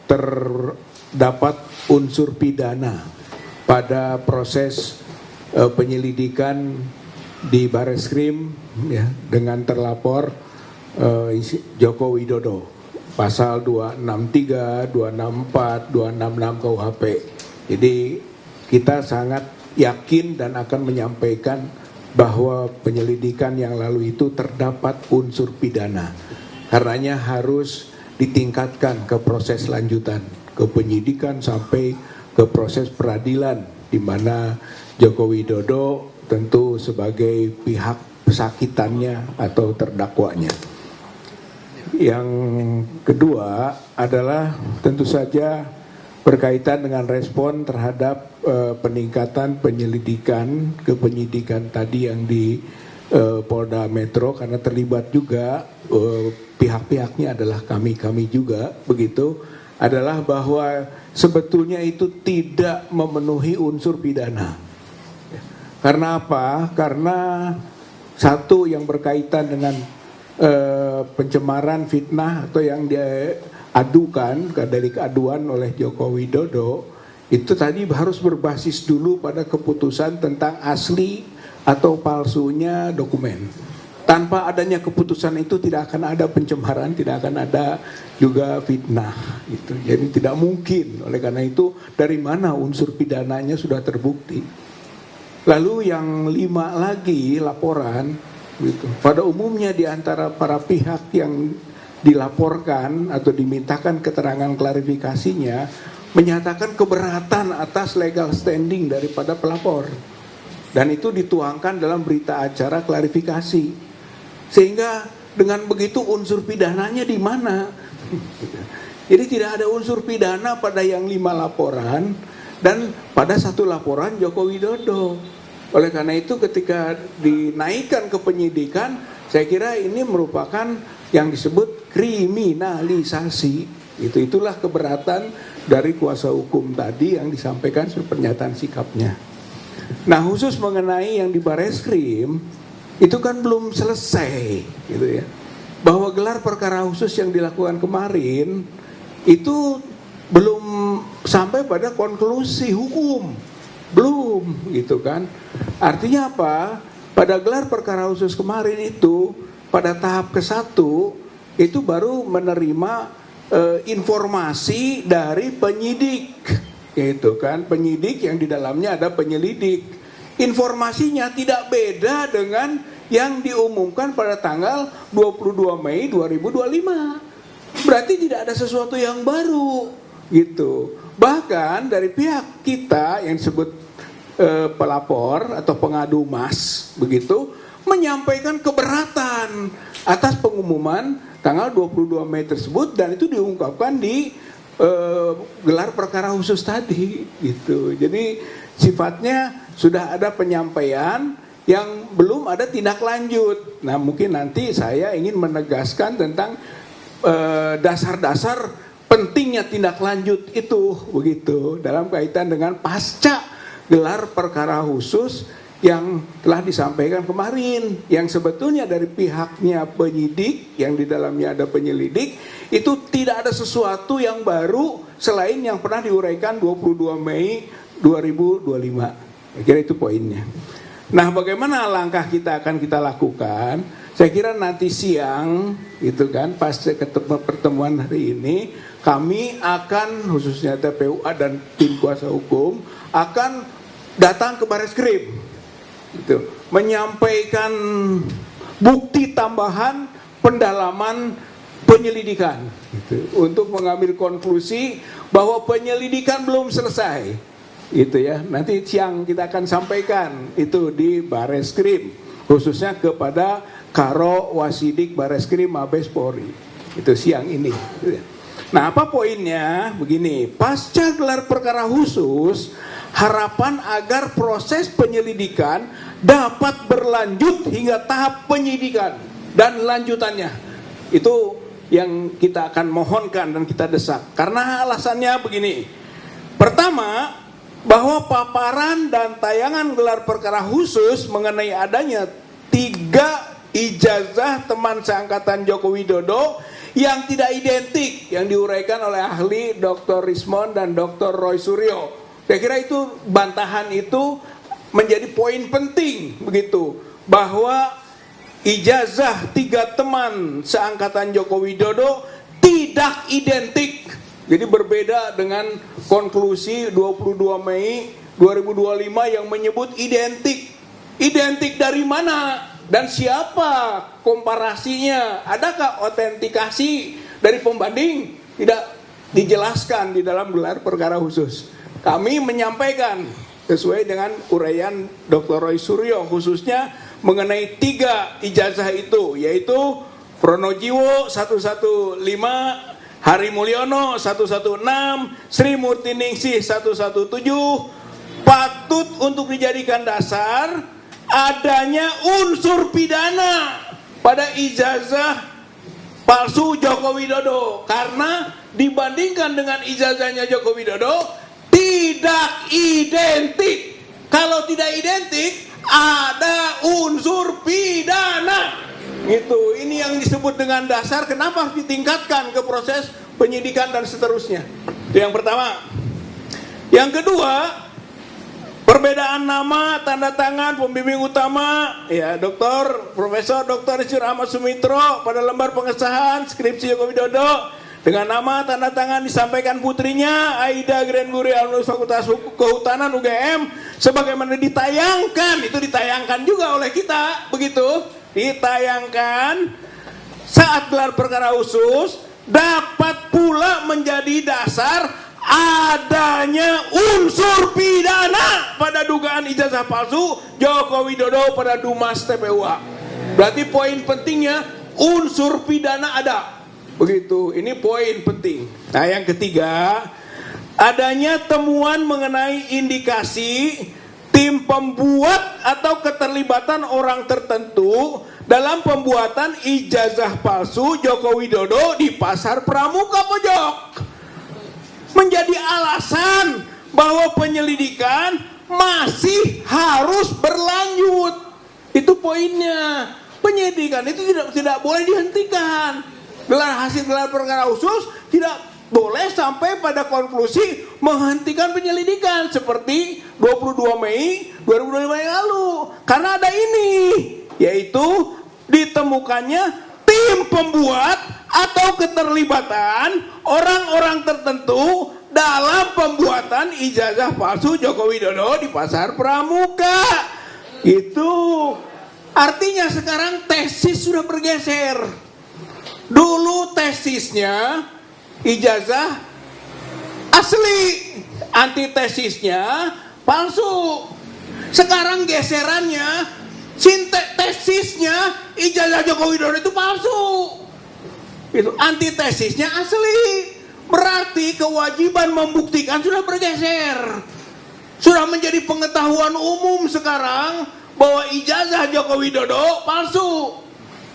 terdapat unsur pidana pada proses penyelidikan di Bareskrim ya, dengan terlapor Joko Widodo, pasal 263, 264, 266 KUHP. Jadi kita sangat yakin dan akan menyampaikan bahwa penyelidikan yang lalu itu terdapat unsur pidana. Karenanya harus ditingkatkan ke proses lanjutan, ke penyidikan sampai ke proses peradilan, di mana Joko Widodo tentu sebagai pihak pesakitannya atau terdakwanya. Yang kedua adalah tentu saja berkaitan dengan respon terhadap peningkatan penyelidikan ke penyidikan tadi yang di Polda Metro, karena terlibat juga pihak-pihaknya adalah kami juga begitu, adalah bahwa sebetulnya itu tidak memenuhi unsur pidana. Karena apa? Karena satu yang berkaitan dengan pencemaran, fitnah atau yang diadukan dari keaduan oleh Joko Widodo itu tadi harus berbasis dulu pada keputusan tentang asli atau palsunya dokumen. Tanpa adanya keputusan itu tidak akan ada pencemaran, tidak akan ada juga fitnah gitu. Jadi tidak mungkin. Oleh karena itu dari mana unsur pidananya sudah terbukti. Lalu yang 5 lagi laporan gitu. Pada umumnya di antara para pihak yang dilaporkan atau dimintakan keterangan klarifikasinya menyatakan keberatan atas legal standing daripada pelapor. Dan itu dituangkan dalam berita acara klarifikasi. Sehingga dengan begitu unsur pidananya di mana? Jadi tidak ada unsur pidana pada yang 5 laporan dan pada satu laporan Joko Widodo. Oleh karena itu ketika dinaikkan ke penyidikan, saya kira ini merupakan yang disebut kriminalisasi. Itulah keberatan dari kuasa hukum tadi yang disampaikan sebagai pernyataan sikapnya. Nah, khusus mengenai yang di Bareskrim itu kan belum selesai, gitu ya. Bahwa gelar perkara khusus yang dilakukan kemarin itu belum sampai pada konklusi hukum, belum, gitu kan. Artinya apa? Pada gelar perkara khusus kemarin itu pada tahap ke-1 itu baru menerima informasi dari penyidik, gitu kan, penyidik yang di dalamnya ada penyelidik. Informasinya tidak beda dengan yang diumumkan pada tanggal 22 Mei 2025. Berarti tidak ada sesuatu yang baru, gitu. Bahkan dari pihak kita yang disebut pelapor atau pengadu mas, begitu, menyampaikan keberatan atas pengumuman tanggal 22 Mei tersebut, dan itu diungkapkan di gelar perkara khusus tadi, gitu. Jadi sifatnya sudah ada penyampaian yang belum ada tindak lanjut. Nah, mungkin nanti saya ingin menegaskan tentang dasar-dasar pentingnya tindak lanjut itu, begitu, dalam kaitan dengan pasca gelar perkara khusus yang telah disampaikan kemarin, yang sebetulnya dari pihaknya penyidik, yang di dalamnya ada penyelidik, itu tidak ada sesuatu yang baru selain yang pernah diuraikan 22 Mei 2025. Saya kira itu poinnya. Nah, bagaimana langkah kita akan kita lakukan? Saya kira nanti siang, gitu kan, pas pertemuan hari ini, kami akan, khususnya TPUA dan tim kuasa hukum, akan datang ke Bareskrim, gitu, menyampaikan bukti tambahan pendalaman penyelidikan, gitu, untuk mengambil konklusi bahwa penyelidikan belum selesai, gitu ya. Nanti siang kita akan sampaikan itu di Bareskrim, khususnya kepada Karo Wasidik Bareskrim Mabes Polri, itu siang ini, gitu ya. Nah, apa poinnya? Begini, pasca gelar perkara khusus, harapan agar proses penyelidikan dapat berlanjut hingga tahap penyidikan dan lanjutannya. Itu yang kita akan mohonkan dan kita desak. Karena alasannya begini. Pertama, bahwa paparan dan tayangan gelar perkara khusus mengenai adanya 3 ijazah teman seangkatan Joko Widodo yang tidak identik yang diuraikan oleh ahli Dr. Rismond dan Dr. Roy Suryo. Saya kira itu bantahan itu menjadi poin penting, begitu, bahwa ijazah 3 teman seangkatan Joko Widodo tidak identik. Jadi berbeda dengan konklusi 22 Mei 2025 yang menyebut identik. Identik dari mana dan siapa komparasinya? Adakah autentikasi dari pembanding? Tidak dijelaskan di dalam gelar perkara khusus. Kami menyampaikan sesuai dengan uraian Dr. Roy Suryo, khususnya mengenai 3 ijazah itu, yaitu Pronojiwo 115, Hari Mulyono 116, Sri Murtiningsih 117, patut untuk dijadikan dasar adanya unsur pidana pada ijazah palsu Joko Widodo, karena dibandingkan dengan ijazahnya Joko Widodo tidak identik. Kalau tidak identik, ada unsur pidana. Gitu. Ini yang disebut dengan dasar kenapa harus ditingkatkan ke proses penyidikan dan seterusnya. Itu yang pertama. Yang kedua, perbedaan nama, tanda tangan pembimbing utama, ya, Profesor Dr. Rizur Ahmad Sumitro pada lembar pengesahan skripsi Joko Widodo. Dengan nama tanda tangan disampaikan putrinya Aida Grenburi alumnus Fakultas Kehutanan UGM, sebagaimana ditayangkan, itu ditayangkan juga oleh kita, begitu, ditayangkan saat gelar perkara khusus, dapat pula menjadi dasar adanya unsur pidana pada dugaan ijazah palsu Joko Widodo pada Dumas TPUA. Berarti poin pentingnya unsur pidana ada. Begitu, ini poin penting. Nah, yang ketiga, adanya temuan mengenai indikasi tim pembuat atau keterlibatan orang tertentu dalam pembuatan ijazah palsu Joko Widodo di Pasar Pramuka Pojok. Menjadi alasan bahwa penyelidikan masih harus berlanjut. Itu poinnya. Penyelidikan itu tidak boleh dihentikan. Hasil gelar perkara khusus tidak boleh sampai pada konklusi menghentikan penyelidikan seperti 22 Mei 2025 yang lalu. Karena ada ini, yaitu ditemukannya tim pembuat atau keterlibatan orang-orang tertentu dalam pembuatan ijazah palsu Joko Widodo di Pasar Pramuka. Itu artinya sekarang tesis sudah bergeser. Dulu tesisnya ijazah asli, antitesisnya palsu. Sekarang geserannya tesisnya ijazah Joko Widodo itu palsu. Itu antitesisnya asli. Berarti kewajiban membuktikan sudah bergeser. Sudah menjadi pengetahuan umum sekarang bahwa ijazah Joko Widodo palsu.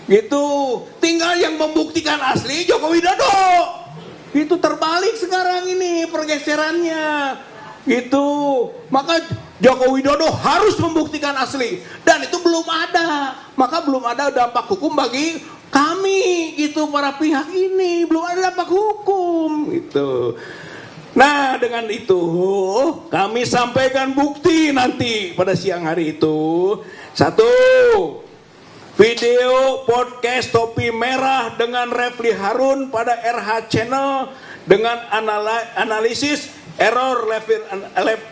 Gitu. Tinggal yang membuktikan asli Joko Widodo. Itu terbalik sekarang ini pergeserannya. Gitu. Maka Joko Widodo harus membuktikan asli. Dan itu belum ada. Maka belum ada dampak hukum bagi kami. Gitu, para pihak ini. Belum ada dampak hukum. Gitu. Nah, dengan itu kami sampaikan bukti nanti pada siang hari itu. 1. Video podcast Topi Merah dengan Refli Harun pada RH Channel dengan analisis error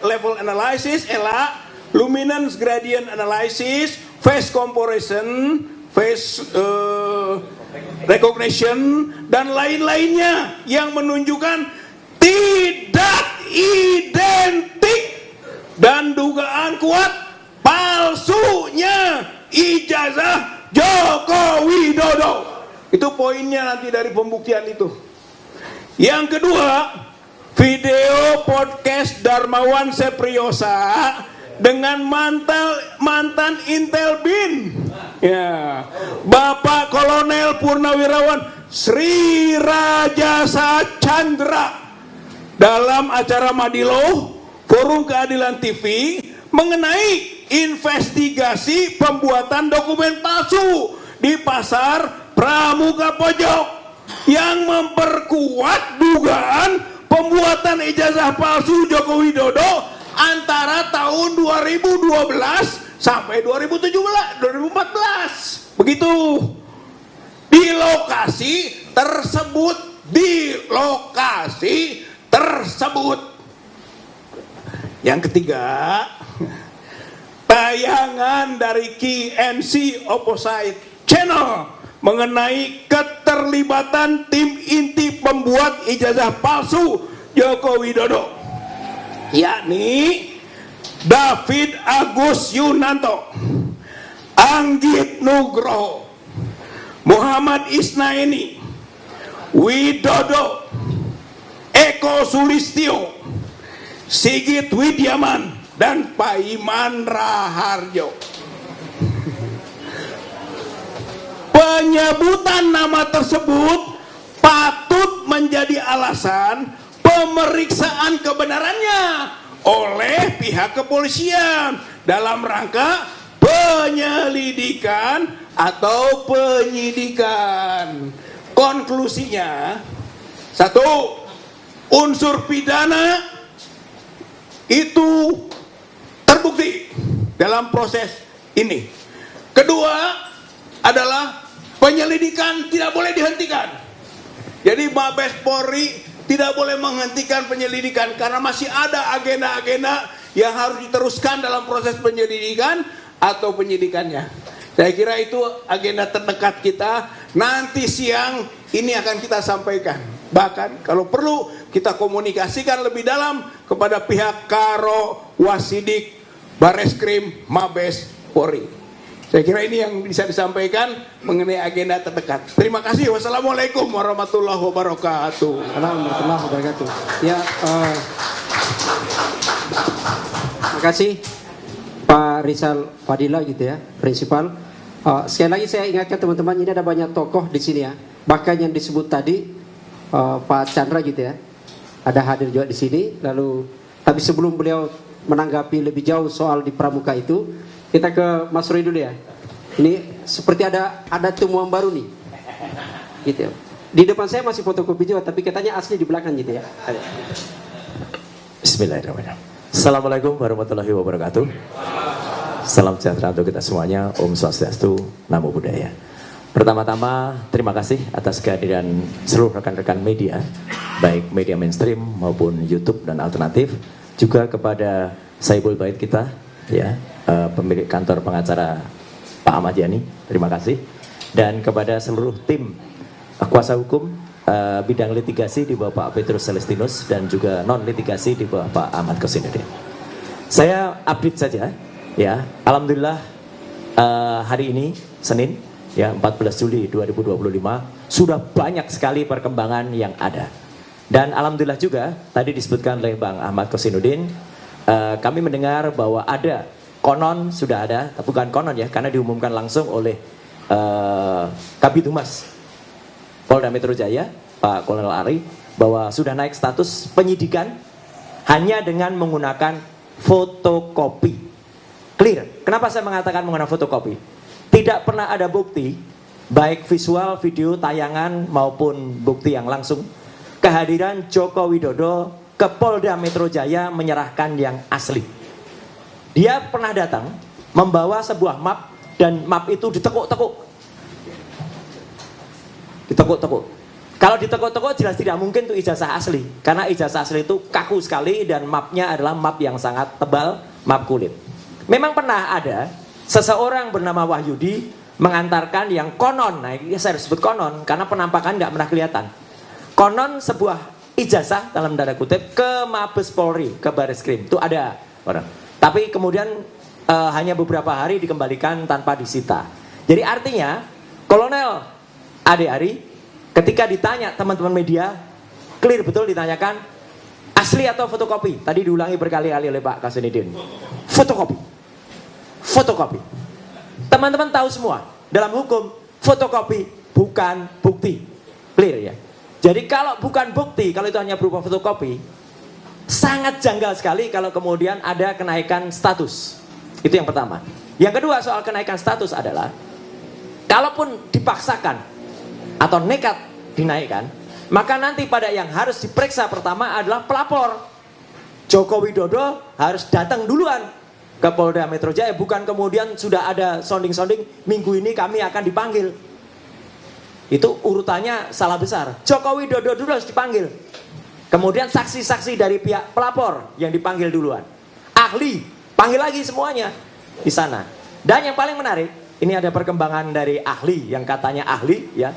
level analysis, ELA, luminance gradient analysis, face comparison, face recognition, dan lain-lainnya yang menunjukkan tidak identik dan dugaan kuat palsunya ijazah Joko Widodo. Itu poinnya nanti dari pembuktian itu. Yang kedua, video podcast Darmawan Sepriosa dengan mantan Intel Bin, ya, Bapak Kolonel Purnawirawan Sri Rajasa Chandra dalam acara Madilo Forum Keadilan TV mengenai investigasi pembuatan dokumen palsu di Pasar Pramuka Pojok yang memperkuat dugaan pembuatan ijazah palsu Joko Widodo antara tahun 2012 sampai 2014. Begitu. Di lokasi tersebut. Yang ketiga, tayangan dari KNC Opposite Channel mengenai keterlibatan tim inti pembuat ijazah palsu Joko Widodo, yakni David Agus Yunanto, Anggit Nugroho, Muhammad Isnaini, Widodo, Eko Sulistyo, Sigit Widiaman, dan Paiman Raharjo. Penyebutan nama tersebut patut menjadi alasan pemeriksaan kebenarannya oleh pihak kepolisian dalam rangka penyelidikan atau penyidikan. Konklusinya, 1. Unsur pidana itu terbukti dalam proses ini. Kedua adalah penyelidikan tidak boleh dihentikan. Jadi Mabes Polri tidak boleh menghentikan penyelidikan karena masih ada agenda-agenda yang harus diteruskan dalam proses penyelidikan atau penyidikannya. Saya kira itu agenda terdekat kita. Nanti siang ini akan kita sampaikan. Bahkan kalau perlu kita komunikasikan lebih dalam kepada pihak Karo, Wasidik, Bareskrim, Mabes Polri. Saya kira ini yang bisa disampaikan mengenai agenda terdekat. Terima kasih. Wassalamualaikum warahmatullahi wabarakatuh. Warahmatullahi wabarakatuh. Ya, kasih Pak Rizal Fadila gitu ya, prinsipal. Sekali lagi saya ingatkan teman-teman, ini ada banyak tokoh di sini ya. Bahkan yang disebut tadi Pak Chandra gitu ya, ada hadir juga di sini. Lalu tapi sebelum beliau menanggapi lebih jauh soal di pramuka itu, kita ke Mas Roy dulu ya. Ini seperti ada temuan baru nih, gitu ya. Di depan saya masih fotokopi juga, tapi katanya asli di belakang gitu ya. Bismillahirrahmanirrahim. Assalamualaikum warahmatullahi wabarakatuh. Salam sejahtera untuk kita semuanya. Om Swastiastu, Namo Buddhaya. Pertama-tama terima kasih atas kehadiran seluruh rekan-rekan media, baik media mainstream maupun YouTube dan alternatif, juga kepada Saibul Bait kita, ya, pemilik kantor pengacara Pak Ahmad Yani, terima kasih, dan kepada seluruh tim kuasa hukum bidang litigasi di bawah Pak Petrus Celestinus dan juga non litigasi di bawah Pak Ahmad Kosinudin. Saya update saja, ya, alhamdulillah hari ini Senin, ya, 14 Juli 2025 sudah banyak sekali perkembangan yang ada. Dan alhamdulillah juga tadi disebutkan oleh Bang Ahmad Kosinudin, kami mendengar bahwa ada konon, sudah ada, tapi bukan konon ya, karena diumumkan langsung oleh Kabid Humas Polda Metro Jaya, Pak Kolonel Ari, bahwa sudah naik status penyidikan hanya dengan menggunakan fotokopi. Clear. Kenapa saya mengatakan menggunakan fotokopi? Tidak pernah ada bukti, baik visual, video, tayangan, maupun bukti yang langsung, kehadiran Joko Widodo ke Polda Metro Jaya menyerahkan yang asli. Dia pernah datang membawa sebuah map, dan map itu ditekuk-tekuk. Ditekuk-tekuk. Kalau ditekuk-tekuk jelas tidak mungkin itu ijazah asli, karena ijazah asli itu kaku sekali dan mapnya adalah map yang sangat tebal, map kulit. Memang pernah ada seseorang bernama Wahyudi mengantarkan yang konon, nah ini saya sebut konon karena penampakan nggak pernah kelihatan. Konon sebuah ijazah dalam tanda kutip ke Mabes Polri, ke Baris Krim, itu ada orang. Tapi kemudian hanya beberapa hari dikembalikan tanpa disita. Jadi artinya Kolonel Ade Ari ketika ditanya teman-teman media, clear betul ditanyakan asli atau fotokopi. Tadi diulangi berkali-kali oleh Pak Kosinudin. Fotokopi. Fotokopi. Teman-teman tahu semua, dalam hukum fotokopi bukan bukti. Clear ya. Jadi kalau bukan bukti, kalau itu hanya berupa fotokopi, sangat janggal sekali kalau kemudian ada kenaikan status. Itu yang pertama. Yang kedua soal kenaikan status adalah, kalaupun dipaksakan atau nekat dinaikkan, maka nanti pada yang harus diperiksa pertama adalah pelapor. Joko Widodo harus datang duluan ke Polda Metro Jaya, bukan kemudian sudah ada sounding-sounding minggu ini kami akan dipanggil. Itu urutannya salah besar. Joko Widodo dulu harus dipanggil. Kemudian saksi-saksi dari pihak pelapor yang dipanggil duluan. Ahli, panggil lagi semuanya di sana. Dan yang paling menarik, ini ada perkembangan dari ahli yang katanya ahli ya,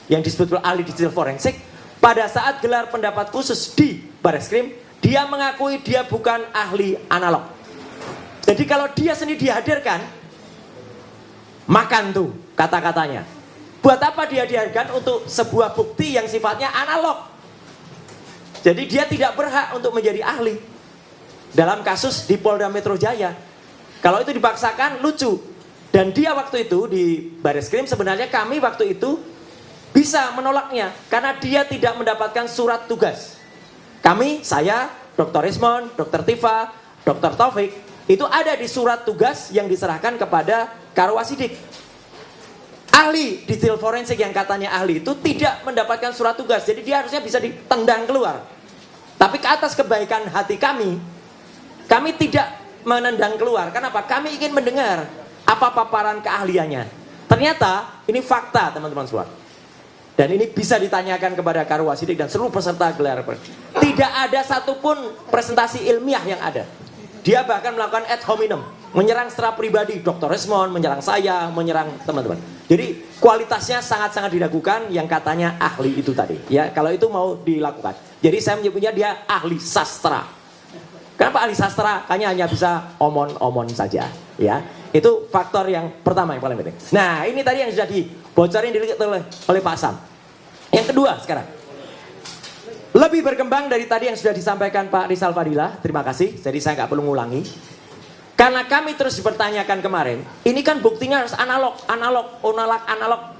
yang disebut ahli digital forensik. Pada saat gelar pendapat khusus di Baris Krim, dia mengakui dia bukan ahli analog. Jadi kalau dia sendiri dihadirkan, makan tuh kata-katanya. Buat apa dia dihadirkan? Untuk sebuah bukti yang sifatnya analog. Jadi dia tidak berhak untuk menjadi ahli dalam kasus di Polda Metro Jaya. Kalau itu dipaksakan lucu. Dan dia waktu itu di Baris Krim, sebenarnya kami waktu itu bisa menolaknya karena dia tidak mendapatkan surat tugas. Kami, saya, Dr. Ismon, Dr. Tifa, Dr. Taufik, itu ada di surat tugas yang diserahkan kepada Karwasidik. Ahli digital forensik yang katanya ahli itu tidak mendapatkan surat tugas, jadi dia harusnya bisa ditendang keluar. Tapi ke atas kebaikan hati kami tidak menendang keluar. Kenapa? Kami ingin mendengar apa paparan keahliannya. Ternyata ini fakta teman-teman semua. Dan ini bisa ditanyakan kepada Karwasidik dan seluruh peserta gelar. Tidak ada satupun presentasi ilmiah yang ada. Dia bahkan melakukan ad hominem, menyerang secara pribadi Dr. Resmond, menyerang saya, menyerang teman-teman. Jadi kualitasnya sangat-sangat diragukan yang katanya ahli itu tadi. Ya, kalau itu mau dilakukan. Jadi saya menyebutnya dia ahli sastra. Kenapa ahli sastra? Hanya bisa omon-omon saja. Ya, itu faktor yang pertama yang paling penting. Nah, ini tadi yang sudah dibocorin dilihat oleh Pak Sam. Yang kedua sekarang, lebih berkembang dari tadi yang sudah disampaikan Pak Rizal Fadila. Terima kasih. Jadi saya nggak perlu ngulangi. karena kami terus dipertanyakan kemarin, ini kan buktinya harus analog,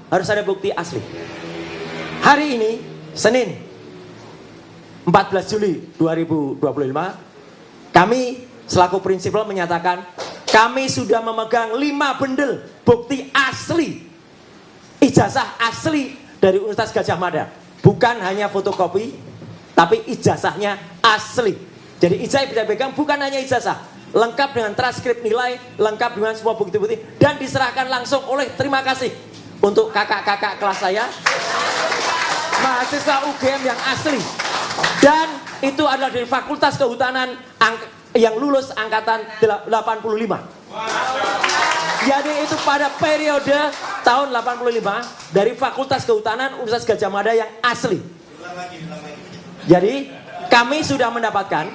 harus ada bukti asli. Hari ini, Senin, 14 Juli 2025, kami selaku prinsipal menyatakan, kami sudah memegang 5 bundel bukti asli, ijazah asli dari Universitas Gadjah Mada. Bukan hanya fotokopi, tapi ijazahnya asli. Jadi ijazah yang bisa pegang bukan hanya ijazah, lengkap dengan transkrip nilai, lengkap dengan semua bukti-bukti, dan diserahkan langsung oleh, terima kasih untuk kakak-kakak kelas saya, mahasiswa UGM yang asli. Dan itu adalah dari Fakultas Kehutanan yang lulus angkatan 85. Jadi itu pada periode tahun 85 dari Fakultas Kehutanan Universitas Gadjah Mada yang asli. Jadi kami sudah mendapatkan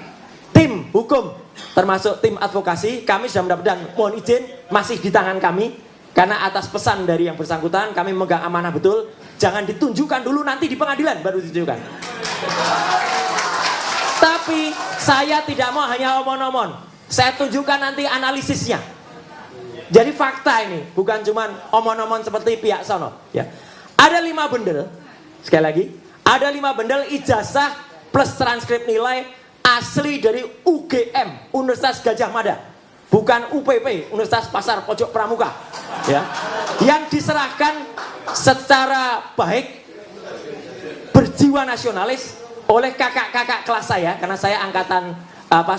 tim hukum termasuk tim advokasi, kami sudah mendapatkan, mohon izin masih di tangan kami karena atas pesan dari yang bersangkutan kami memegang amanah betul, jangan ditunjukkan dulu, nanti di pengadilan baru ditunjukkan. Tapi saya tidak mau hanya omong-omong, saya tunjukkan nanti analisisnya. Jadi fakta ini bukan cuma omong-omong seperti pihak sono, ya. Ada 5 bundel, sekali lagi, ada 5 bundel ijazah plus transkrip nilai asli dari UGM, Universitas Gadjah Mada, bukan UPP, Universitas Pasar Pojok Pramuka, ya, yang diserahkan secara baik, berjiwa nasionalis oleh kakak-kakak kelas saya, karena saya angkatan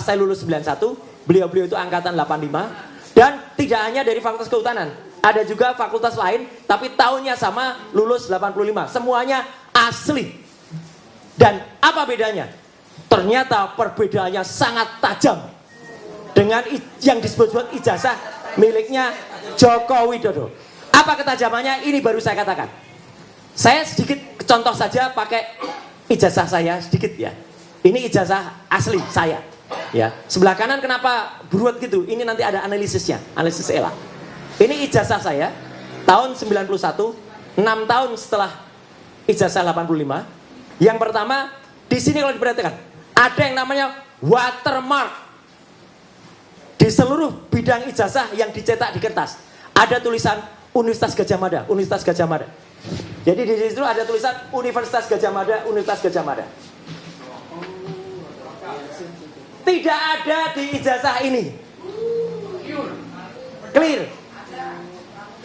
saya lulus 91, beliau-beliau itu angkatan 85, dan tidak hanya dari Fakultas Kehutanan, ada juga fakultas lain, tapi tahunnya sama, lulus 85, semuanya asli. Dan apa bedanya? Ternyata perbedaannya sangat tajam dengan yang disebut-sebut ijazah miliknya Joko Widodo. Apa ketajamannya? Ini baru saya katakan. Saya sedikit contoh saja pakai ijazah saya sedikit ya. Ini ijazah asli saya. Ya, sebelah kanan kenapa beruat gitu? Ini nanti ada analisisnya, analisis ELA. Ini ijazah saya tahun 91, 6 tahun setelah ijazah 85. Yang pertama, di sini kalau diperhatikan, ada yang namanya watermark di seluruh bidang ijazah yang dicetak di kertas. Ada tulisan Universitas Gadjah Mada, Universitas Gadjah Mada. Jadi di situ ada tulisan Universitas Gadjah Mada, Universitas Gadjah Mada. Tidak ada di ijazah ini. Clear.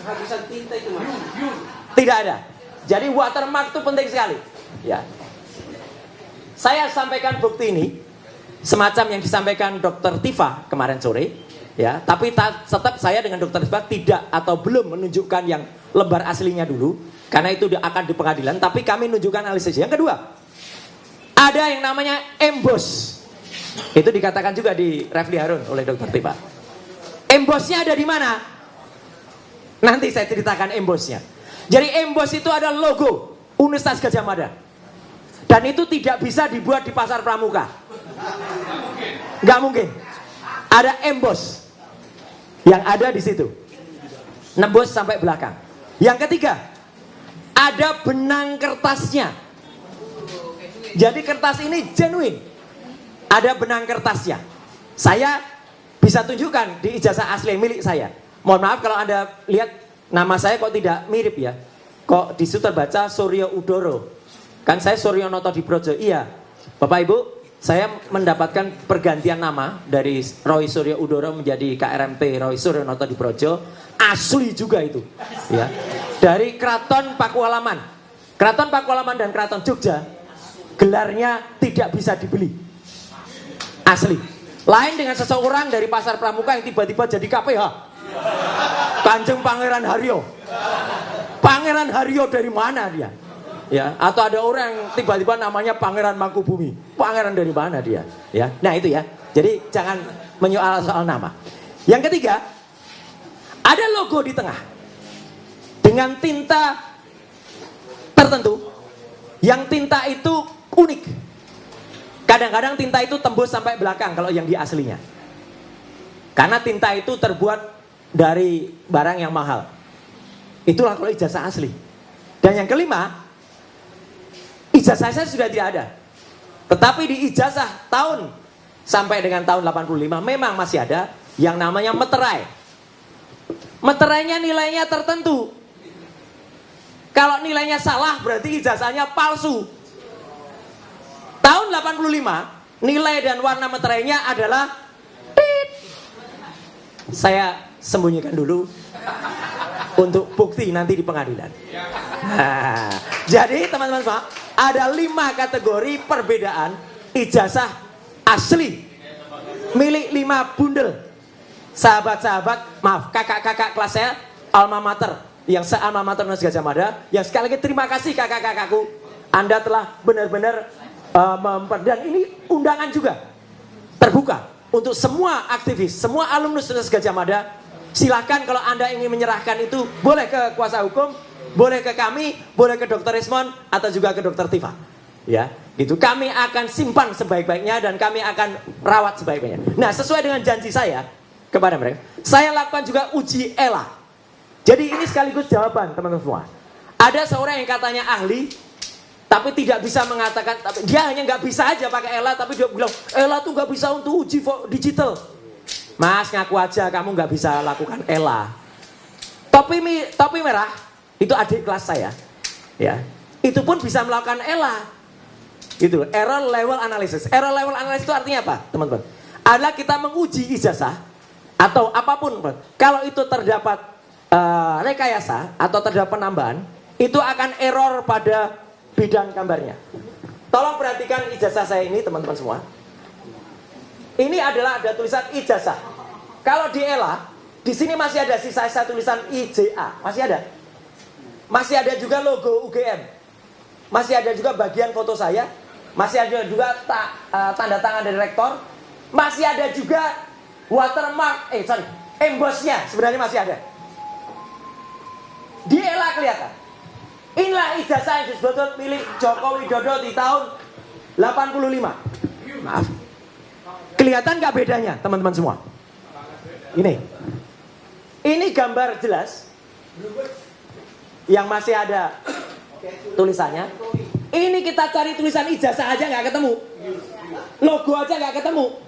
Kehabisan tinta itu, Mas. Tidak ada. Jadi watermark itu penting sekali. Ya. Saya sampaikan bukti ini semacam yang disampaikan Dr. Tifa kemarin sore, ya. Tapi tetap saya dengan Dr. Tifa tidak atau belum menunjukkan yang lembar aslinya dulu, karena itu akan di pengadilan. Tapi kami menunjukkan analisis. Yang kedua, ada yang namanya emboss. Itu dikatakan juga di Refli Harun oleh Dr. Tifa. Embossnya ada di mana? Nanti saya ceritakan embossnya. Jadi emboss itu ada logo Universitas Gadjah Mada. Dan itu tidak bisa dibuat di Pasar Pramuka. Nggak mungkin. Ada emboss yang ada di situ, nembus sampai belakang. Yang ketiga, ada benang kertasnya. Jadi kertas ini genuine. Ada benang kertasnya. Saya bisa tunjukkan di ijazah asli milik saya. Mohon maaf kalau Anda lihat nama saya kok tidak mirip ya. Kok di situ terbaca Suryo Udoro. Kan saya Suryonoto Dibrojo. Iya, Bapak Ibu, saya mendapatkan pergantian nama dari Roy Suryo Udoro menjadi KRMT Roy Suryonoto Dibrojo. Asli juga itu, ya. Dari Keraton Pakualaman. Keraton Pakualaman dan Keraton Jogja, gelarnya tidak bisa dibeli. Asli. Lain dengan seseorang dari Pasar Pramuka yang tiba-tiba jadi KPH. Kanjeng Pangeran Haryo. Pangeran Haryo dari mana dia? Ya, atau ada orang yang tiba-tiba namanya Pangeran Mangkubumi. Pangeran dari mana dia? Ya. Nah, itu ya. Jadi jangan menyoal soal nama. Yang ketiga, ada logo di tengah dengan tinta tertentu. Yang tinta itu unik. Kadang-kadang tinta itu tembus sampai belakang kalau yang di aslinya. Karena tinta itu terbuat dari barang yang mahal. Itulah kalau ijazah asli. Dan yang kelima, ijazah saya sudah tidak ada. Tetapi di ijazah tahun sampai dengan tahun 85 memang masih ada yang namanya meterai. Meterainya nilainya tertentu. Kalau nilainya salah berarti ijazahnya palsu. Tahun 85 nilai dan warna meterainya adalah tit. Saya sembunyikan dulu untuk bukti nanti di pengadilan. Nah, jadi teman-teman semua, ada 5 kategori perbedaan ijazah asli milik 5 bundel sahabat-sahabat, maaf, kakak-kakak kelas saya alma mater, yang se-alma mater Universitas Gadjah Mada, yang sekali lagi terima kasih kakak-kakakku, Anda telah benar-benar dan ini undangan juga terbuka untuk semua aktivis, semua alumnus Universitas Gadjah Mada. Silahkan kalau Anda ingin menyerahkan itu, boleh ke kuasa hukum, boleh ke kami, boleh ke Dr. Rismon, atau juga ke Dr. Tifa. Ya, gitu. Kami akan simpan sebaik-baiknya dan kami akan rawat sebaik-baiknya. Nah, sesuai dengan janji saya kepada mereka, saya lakukan juga uji ELA. Jadi ini sekaligus jawaban teman-teman semua. Ada seorang yang katanya ahli, tapi tidak bisa mengatakan, dia hanya nggak bisa aja pakai ELA, tapi dia bilang ELA tuh nggak bisa untuk uji digital. Mas, ngaku aja kamu nggak bisa lakukan ELA. Topi merah itu adik kelas saya, ya. Itu pun bisa melakukan ELA. Gitu, error level analysis. Error level analysis itu artinya apa, teman-teman? Adalah kita menguji ijazah atau apapun. Kalau itu terdapat rekayasa atau terdapat penambahan, itu akan error pada bidang gambarnya. Tolong perhatikan ijazah saya ini, teman-teman semua. Ini adalah ada tulisan ijazah. Kalau di ELA, di sini masih ada sisa tulisan IJA, masih ada. Masih ada juga logo UGM. Masih ada juga bagian foto saya. Masih ada juga tanda tangan dari rektor. Masih ada juga watermark, embossnya sebenarnya masih ada. Di ELA kelihatan. Inilah ijazah yang disebut milik Joko Widodo di tahun 85. Maaf. Kelihatan nggak bedanya, teman-teman semua? Ini gambar jelas. Yang masih ada tulisannya. Ini kita cari tulisan ijazah aja nggak ketemu. Logo aja nggak ketemu.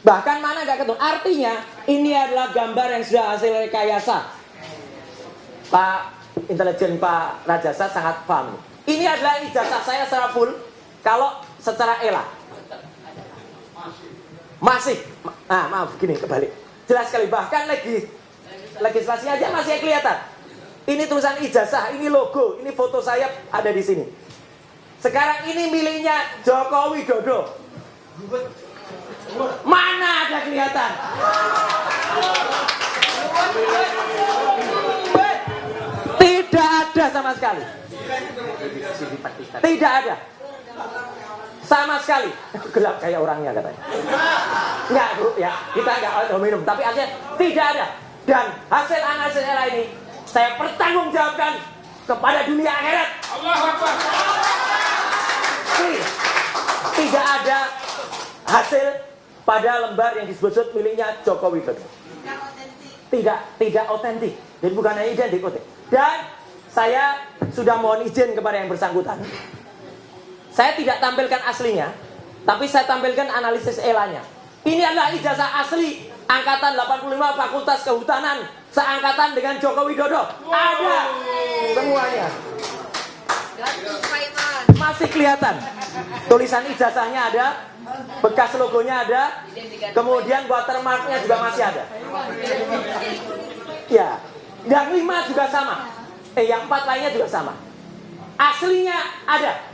Bahkan mana nggak ketemu. Artinya ini adalah gambar yang sudah hasil rekayasa. Pak intelijen Pak Rajasa sangat paham. Ini adalah ijazah saya secara full. Kalau secara ELA masih, maaf gini kebalik. Jelas sekali. Bahkan legislasinya aja masih kelihatan. Ini tulisan ijazah, ini logo, ini foto saya ada di sini. Sekarang ini miliknya Joko Widodo. Mana ada kelihatan? Tidak ada sama sekali. Tidak ada. Sama sekali. Gelap kayak orangnya katanya. Enggak, Bu, ya. Kita enggak minum, tapi artinya tidak ada. Dan hasil analisis ELA ini saya pertanggungjawabkan kepada dunia akhirat. Allahu Akbar. Tidak ada hasil pada lembar yang disebut miliknya Joko Widodo. Tidak otentik. Jadi bukan hanya identik. Dan saya sudah mohon izin kepada yang bersangkutan. Saya tidak tampilkan aslinya, tapi saya tampilkan analisis ELA-nya. Ini adalah ijazah asli angkatan 85 Fakultas Kehutanan, seangkatan dengan Joko Widodo. Ada semuanya. Masih kelihatan. Tulisan ijazahnya ada, bekas logonya ada, kemudian watermarknya juga masih ada. Ya, yang 5 juga sama. Yang 4 lainnya juga sama. Aslinya ada.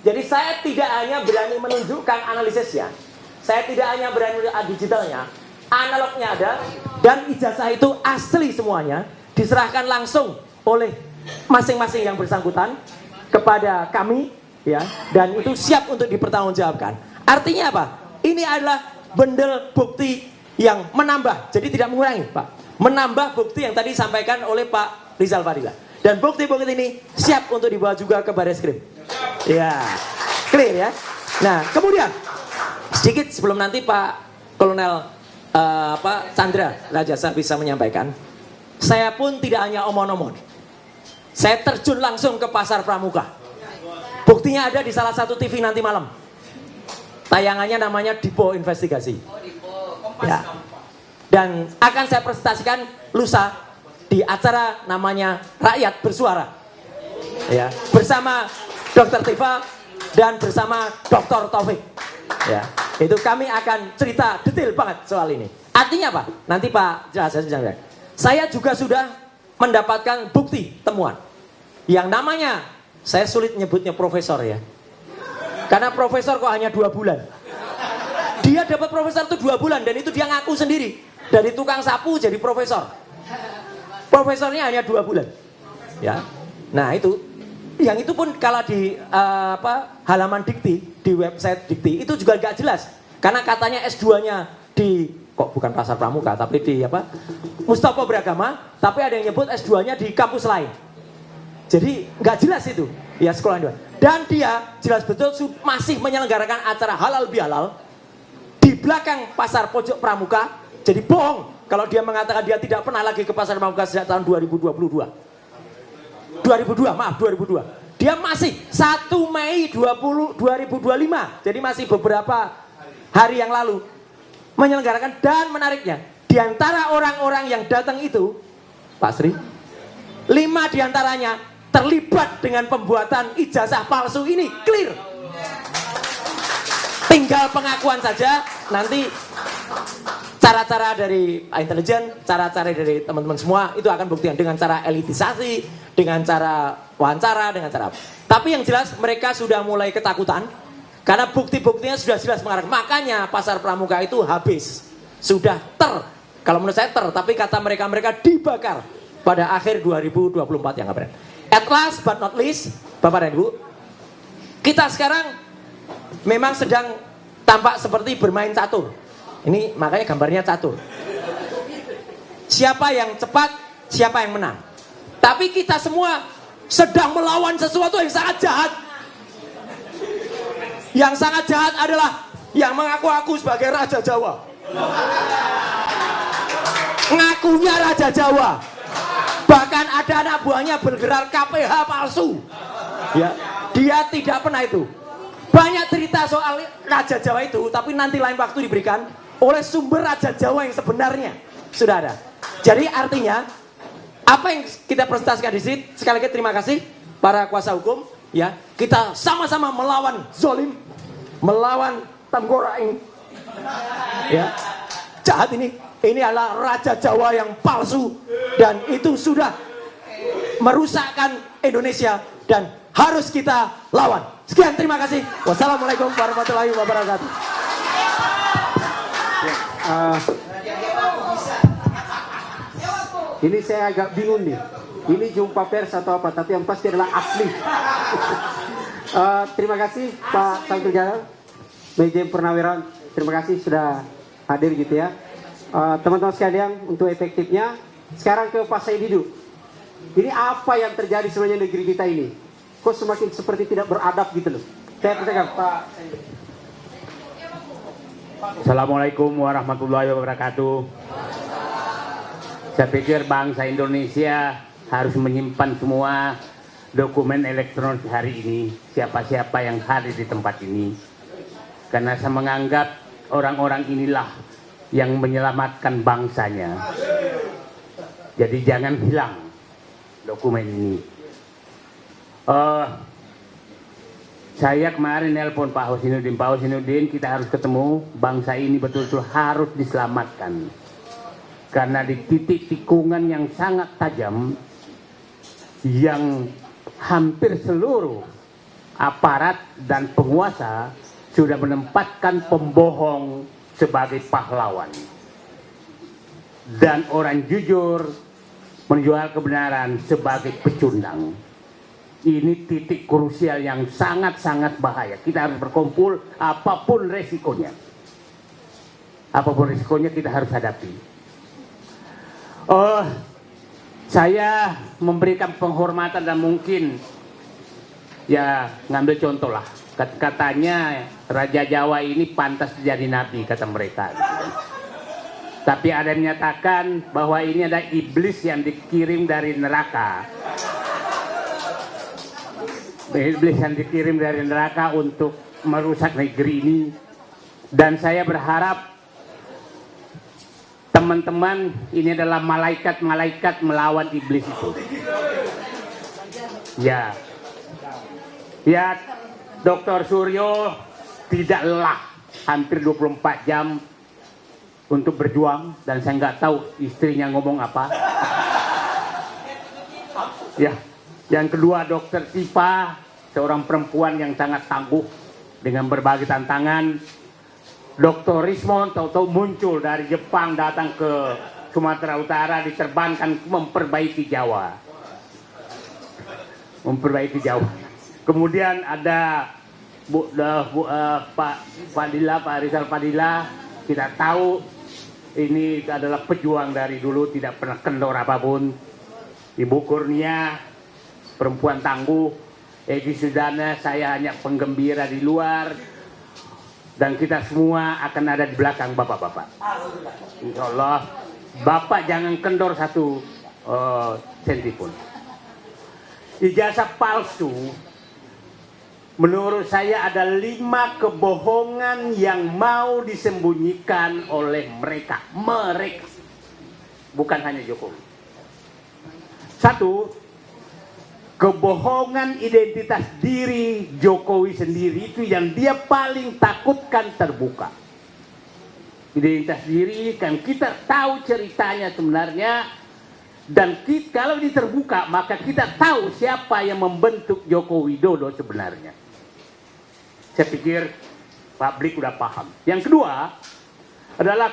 Jadi saya tidak hanya berani menunjukkan analisisnya, saya tidak hanya berani menunjukkan digitalnya, analognya ada, dan ijazah itu asli semuanya, diserahkan langsung oleh masing-masing yang bersangkutan kepada kami, ya, dan itu siap untuk dipertanggungjawabkan. Artinya apa? Ini adalah bendel bukti yang menambah, jadi tidak mengurangi, Pak. Menambah bukti yang tadi disampaikan oleh Pak Rizal Fadila. Dan bukti-bukti ini siap untuk dibawa juga ke Bareskrim. Ya, clear ya. Nah, kemudian sedikit sebelum nanti Pak Kolonel Chandra Rajasa bisa menyampaikan, saya pun tidak hanya omong-omong. Saya terjun langsung ke pasar Pramuka. Buktinya ada di salah satu TV nanti malam. Tayangannya namanya Dipo Investigasi. Ya. dan akan saya presentasikan lusa di acara namanya Rakyat Bersuara, ya, bersama Dr. Tifa dan bersama Dr. Taufik, ya. Itu kami akan cerita detail banget soal ini. Artinya apa? Nanti Pak jelaskan. Saya juga sudah mendapatkan bukti temuan yang namanya, saya sulit nyebutnya profesor ya, karena profesor kok hanya 2 bulan. Dia dapat profesor itu 2 bulan dan itu dia ngaku sendiri, dari tukang sapu jadi profesor. Profesornya hanya 2 bulan, ya. Nah itu, yang itu pun kalau di halaman Dikti, di website Dikti itu juga gak jelas, karena katanya S2-nya di, kok bukan Pasar Pramuka, tapi di Mustopo Beragama, tapi ada yang nyebut S2-nya di kampus lain. Jadi nggak jelas itu, ya, sekolah dua. Dan dia jelas betul masih menyelenggarakan acara halal bihalal di belakang Pasar Pojok Pramuka. Jadi bohong kalau dia mengatakan dia tidak pernah lagi ke Pasar Pramuka sejak tahun 2002. Dia masih 1 Mei 2025, jadi masih beberapa hari yang lalu menyelenggarakan. Dan menariknya, di antara orang-orang yang datang itu, Pak Sri, 5 diantaranya terlibat dengan pembuatan ijazah palsu ini, clear. Tinggal pengakuan saja, nanti cara-cara dari intelijen, cara-cara dari teman-teman semua itu akan buktikan dengan cara elitisasi, dengan cara wawancara, dengan cara apa. Tapi yang jelas mereka sudah mulai ketakutan karena bukti-buktinya sudah jelas mengarah. Makanya Pasar Pramuka itu habis, sudah kalau menurut saya tapi kata mereka dibakar pada akhir 2024 yang kemarin. At last but not least, Bapak dan Ibu, kita sekarang memang sedang tampak seperti bermain catur. Ini makanya gambarnya catur. Siapa yang cepat, siapa yang menang. Tapi kita semua sedang melawan sesuatu yang sangat jahat. Yang sangat jahat adalah yang mengaku-aku sebagai Raja Jawa. Ngakunya Raja Jawa. Bahkan ada anak buahnya bergerak KPH palsu. Ya, dia tidak pernah itu. Banyak cerita soal Raja Jawa itu, tapi nanti lain waktu diberikan oleh sumber Raja Jawa yang sebenarnya sudah ada. Jadi artinya apa yang kita presentasikan di sini, sekali lagi terima kasih para kuasa hukum, ya. Kita sama-sama melawan zolim, melawan tengkorak, ya, jahat ini. Ini adalah Raja Jawa yang palsu dan itu sudah merusakkan Indonesia dan harus kita lawan. Sekian, terima kasih. Wassalamualaikum warahmatullahi wabarakatuh. Ini saya agak bingung nih. Ini jumpa pers atau apa? Tapi yang pasti adalah asli. Terima kasih Pak Samsul Jalil, Manajemen Purnawirawan. Terima kasih sudah hadir gitu ya. Teman-teman sekalian, untuk efektifnya sekarang ke Pak Saididu. Ini apa yang terjadi sebenarnya negeri kita ini? Kok semakin seperti tidak beradab gitu loh. Saya persilakan Pak Saididu. Assalamualaikum warahmatullahi wabarakatuh. Saya pikir bangsa Indonesia harus menyimpan semua dokumen elektronik hari ini, siapa-siapa yang hadir di tempat ini. Karena saya menganggap orang-orang inilah yang menyelamatkan bangsanya. Jadi jangan hilang dokumen ini. Saya kemarin nelpon Pak Husainuddin, kita harus ketemu, bangsa ini betul-betul harus diselamatkan. Karena di titik tikungan yang sangat tajam, yang hampir seluruh aparat dan penguasa sudah menempatkan pembohong sebagai pahlawan. Dan orang jujur menjual kebenaran sebagai pecundang. Ini titik krusial yang sangat-sangat bahaya. Kita harus berkumpul apapun resikonya. Apapun resikonya kita harus hadapi. Saya memberikan penghormatan dan mungkin ya ngambil contoh lah. Katanya Raja Jawa ini pantas jadi nabi, kata mereka. Tapi ada yang menyatakan bahwa ini ada iblis yang dikirim dari neraka. Iblis yang dikirim dari neraka untuk merusak negeri ini. Dan saya berharap teman-teman, ini adalah malaikat-malaikat melawan iblis itu. Ya, ya, Dr. Suryo tidak lelah hampir 24 jam untuk berjuang, dan saya nggak tahu istrinya ngomong apa. Ya, yang kedua Dr. Tipa, seorang perempuan yang sangat tangguh dengan berbagai tantangan. Dr. Rismon tahu-tahu muncul dari Jepang datang ke Sumatera Utara, diterbangkan memperbaiki Jawa. Kemudian ada Pak Rizal Fadila, kita tahu ini adalah pejuang dari dulu, tidak pernah kendor apapun. Ibu Kurnia, perempuan tangguh. Edi Sudana, saya hanya penggembira di luar. Dan kita semua akan ada di belakang bapak-bapak. Insya Allah, bapak jangan kendor satu senti pun. Ijazah palsu, menurut saya ada 5 kebohongan yang mau disembunyikan oleh mereka. Bukan hanya Jokowi. 1, kebohongan identitas diri Jokowi sendiri, itu yang dia paling takutkan terbuka. Identitas diri kan kita tahu ceritanya sebenarnya, dan kalau ini terbuka maka kita tahu siapa yang membentuk Joko Widodo sebenarnya. Saya pikir publik udah paham. Yang kedua adalah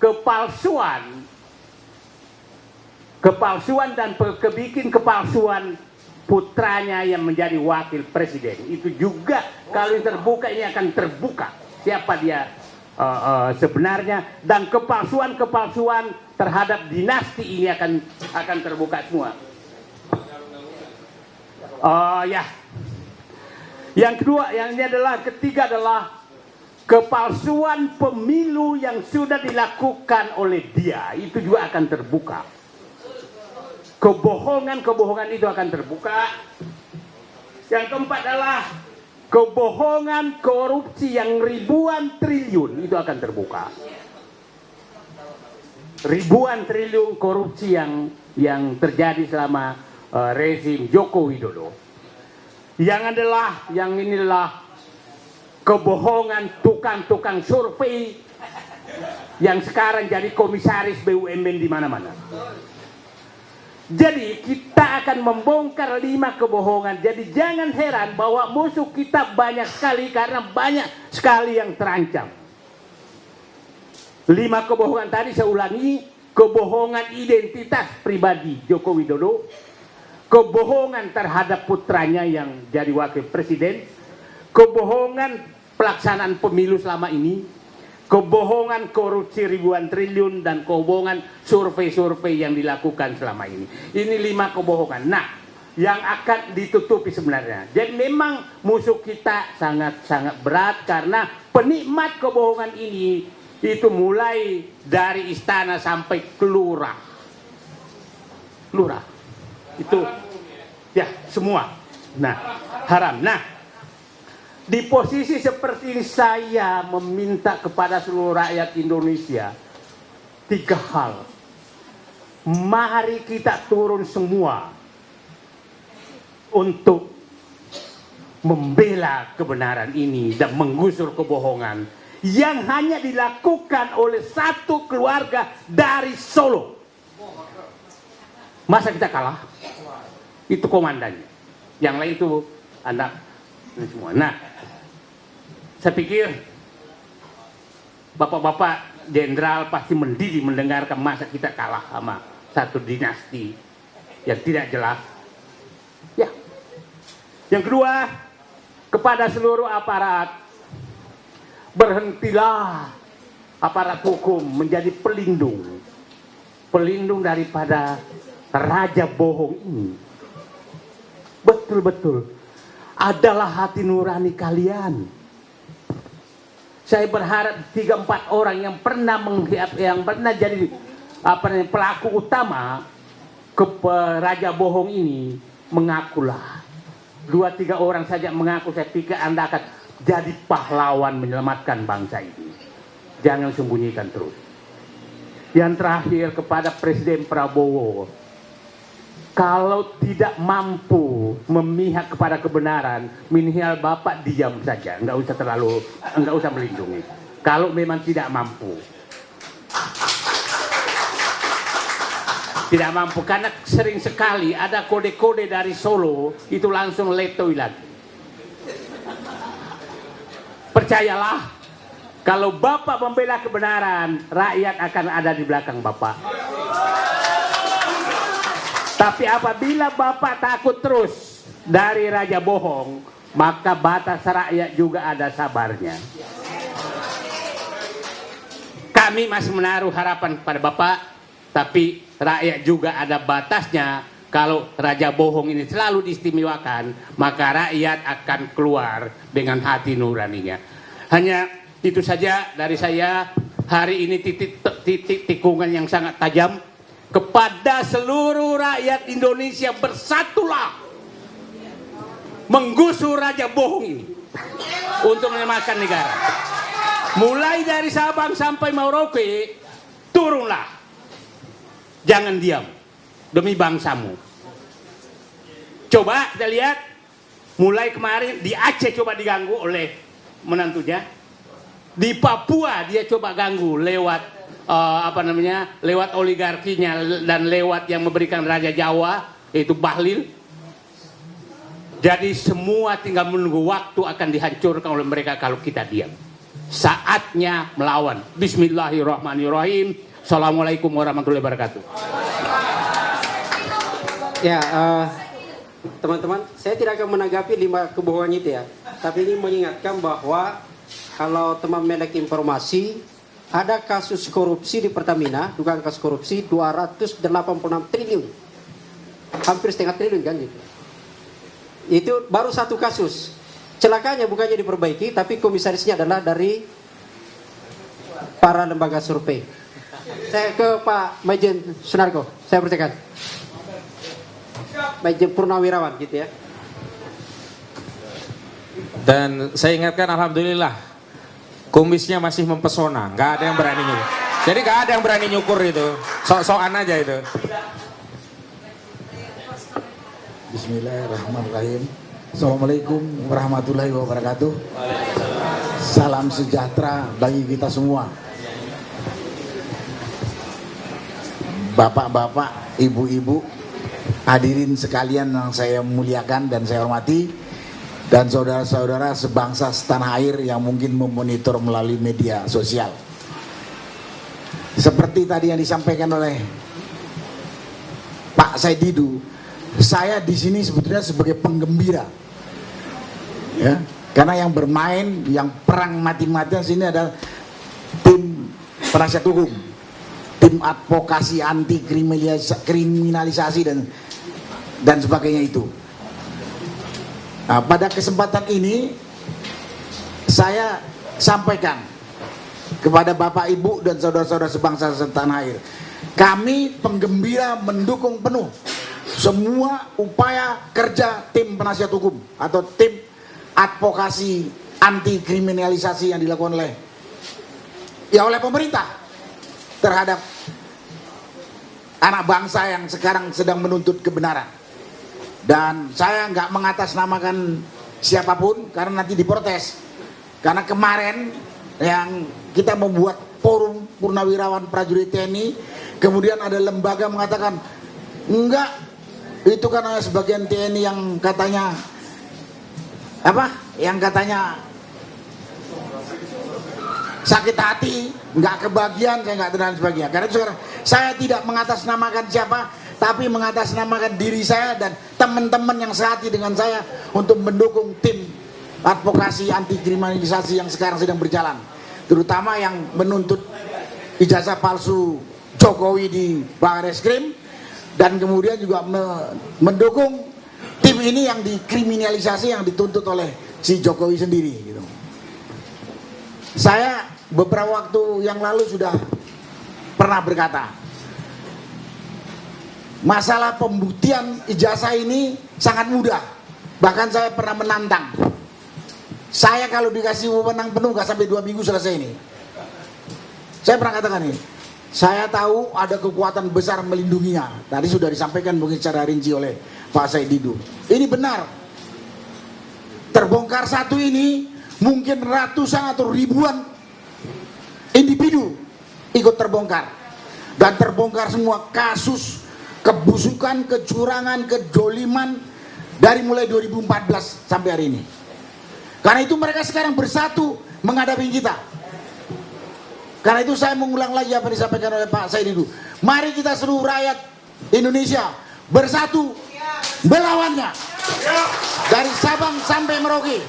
kepalsuan dan kebikin kepalsuan putranya yang menjadi wakil presiden. Itu juga kalau terbuka ini akan terbuka siapa dia sebenarnya, dan kepalsuan terhadap dinasti ini akan terbuka semua. Ya. Yang kedua, ketiga adalah kepalsuan pemilu yang sudah dilakukan oleh dia, itu juga akan terbuka. Kebohongan itu akan terbuka. Yang keempat adalah kebohongan korupsi yang ribuan triliun, itu akan terbuka. Ribuan triliun korupsi yang terjadi selama rezim Joko Widodo. Yang ini adalah kebohongan tukang-tukang survei yang sekarang jadi komisaris BUMN di mana-mana. Jadi kita akan membongkar 5 kebohongan. Jadi jangan heran bahwa musuh kita banyak sekali, karena banyak sekali yang terancam. 5 kebohongan tadi saya ulangi: kebohongan identitas pribadi Joko Widodo, kebohongan terhadap putranya yang jadi wakil presiden, kebohongan pelaksanaan pemilu selama ini, kebohongan korupsi ribuan triliun, dan kebohongan survei-survei yang dilakukan selama ini. Ini 5 kebohongan. Nah, yang akan ditutupi sebenarnya. Jadi memang musuh kita sangat-sangat berat, karena penikmat kebohongan ini itu mulai dari istana sampai ke lurah. Itu ya semua. Nah, haram. Nah, di posisi seperti ini saya meminta kepada seluruh rakyat Indonesia 3 hal. Mari kita turun semua untuk membela kebenaran ini dan menggusur kebohongan yang hanya dilakukan oleh satu keluarga dari Solo. Masa kita kalah? Itu komandannya. Yang lain itu anak semua. Nah, saya pikir bapak-bapak jenderal pasti mendidih mendengarkan masa kita kalah sama satu dinasti yang tidak jelas. Ya. Yang kedua, kepada seluruh aparat, berhentilah aparat hukum menjadi pelindung daripada raja bohong ini. Betul-betul adalah hati nurani kalian. Saya berharap 3-4 orang yang pernah jadi pelaku utama ke raja bohong ini mengakulah. 2-3 orang saja mengaku, saya pikir Anda akan jadi pahlawan menyelamatkan bangsa ini. Jangan sembunyikan terus. Yang terakhir kepada Presiden Prabowo, kalau tidak mampu memihak kepada kebenaran, minimal Bapak diam saja, nggak usah melindungi. Kalau memang tidak mampu, karena sering sekali ada kode-kode dari Solo itu langsung letoi lagi. Percayalah, kalau Bapak membela kebenaran, rakyat akan ada di belakang Bapak. Tapi apabila Bapak takut terus dari raja bohong, maka batas rakyat juga ada sabarnya. Kami masih menaruh harapan pada Bapak, tapi rakyat juga ada batasnya. Kalau raja bohong ini selalu diistimewakan, maka rakyat akan keluar dengan hati nuraninya. Hanya itu saja dari saya. Hari ini titik tikungan yang sangat tajam. Kepada seluruh rakyat Indonesia, bersatulah menggusur raja bohong ini untuk menyelamatkan negara. Mulai dari Sabang sampai Merauke, turunlah, jangan diam demi bangsamu. Coba kita lihat, mulai kemarin di Aceh coba diganggu oleh menantunya, di Papua dia coba ganggu lewat lewat oligarkinya dan lewat yang memberikan Raja Jawa, yaitu Bahlil. Jadi semua tinggal menunggu waktu akan dihancurkan oleh mereka kalau kita diam. Saatnya melawan. Bismillahirrahmanirrahim. Assalamualaikum warahmatullahi wabarakatuh. Ya, teman-teman, saya tidak akan menanggapi 5 kebohongan itu ya. Tapi ini mengingatkan bahwa kalau teman melek informasi, ada kasus korupsi di Pertamina, dugaan kasus korupsi 286 triliun. Hampir setengah triliun kan gitu. Itu baru satu kasus. Celakanya bukannya diperbaiki, tapi komisarisnya adalah dari para lembaga survei. Saya ke Pak Majen Sunarko, saya persilakan. Majen Purnawirawan gitu ya. Dan saya ingatkan, alhamdulillah, kumisnya masih mempesona, nggak ada yang berani nyukur. Jadi nggak ada yang berani nyukur itu, sok-sokan aja itu. Bismillahirrahmanirrahim. Assalamualaikum warahmatullahi wabarakatuh. Salam sejahtera bagi kita semua. Bapak-bapak, ibu-ibu, hadirin sekalian yang saya muliakan dan saya hormati, dan saudara-saudara sebangsa setanah air yang mungkin memonitor melalui media sosial. Seperti tadi yang disampaikan oleh Pak Saididu, saya di sini sebetulnya sebagai penggembira, ya, karena yang bermain, yang perang mati-matian sini adalah tim penasihat hukum, tim advokasi anti kriminalisasi dan sebagainya itu. Nah, pada kesempatan ini saya sampaikan kepada Bapak Ibu dan saudara-saudara sebangsa setanah air, kami penggembira mendukung penuh semua upaya kerja tim penasihat hukum atau tim advokasi anti kriminalisasi yang dilakukan oleh pemerintah terhadap anak bangsa yang sekarang sedang menuntut kebenaran. Dan saya nggak mengatasnamakan siapapun karena nanti diprotes. Karena kemarin yang kita membuat forum Purnawirawan Prajurit TNI, kemudian ada lembaga mengatakan enggak, itu kan hanya sebagian TNI yang katanya yang katanya sakit hati, nggak kebagian, saya nggak dan sebagainya. Karena itu sekarang saya tidak mengatasnamakan siapa, tapi mengatasnamakan diri saya dan teman-teman yang sehati dengan saya untuk mendukung tim advokasi anti kriminalisasi yang sekarang sedang berjalan, terutama yang menuntut ijazah palsu Jokowi di Barreskrim, dan kemudian juga mendukung tim ini yang dikriminalisasi, yang dituntut oleh si Jokowi sendiri gitu. Saya beberapa waktu yang lalu sudah pernah berkata, masalah pembuktian ijazah ini sangat mudah. Bahkan saya pernah menantang, saya kalau dikasih wewenang penuh gak sampai 2 minggu selesai ini. Saya pernah katakan ini, saya tahu ada kekuatan besar melindunginya. Tadi sudah disampaikan mungkin secara rinci oleh Pak Said Didu. Ini benar. Terbongkar satu ini mungkin ratusan atau ribuan individu ikut terbongkar. Dan terbongkar semua kasus kebusukan, kecurangan, kedoliman dari mulai 2014 sampai hari ini. Karena itu mereka sekarang bersatu menghadapi kita. Karena itu saya mengulang lagi apa yang disampaikan oleh Pak Said Didu. Mari kita seluruh rakyat Indonesia bersatu melawannya. Dari Sabang sampai Merauke.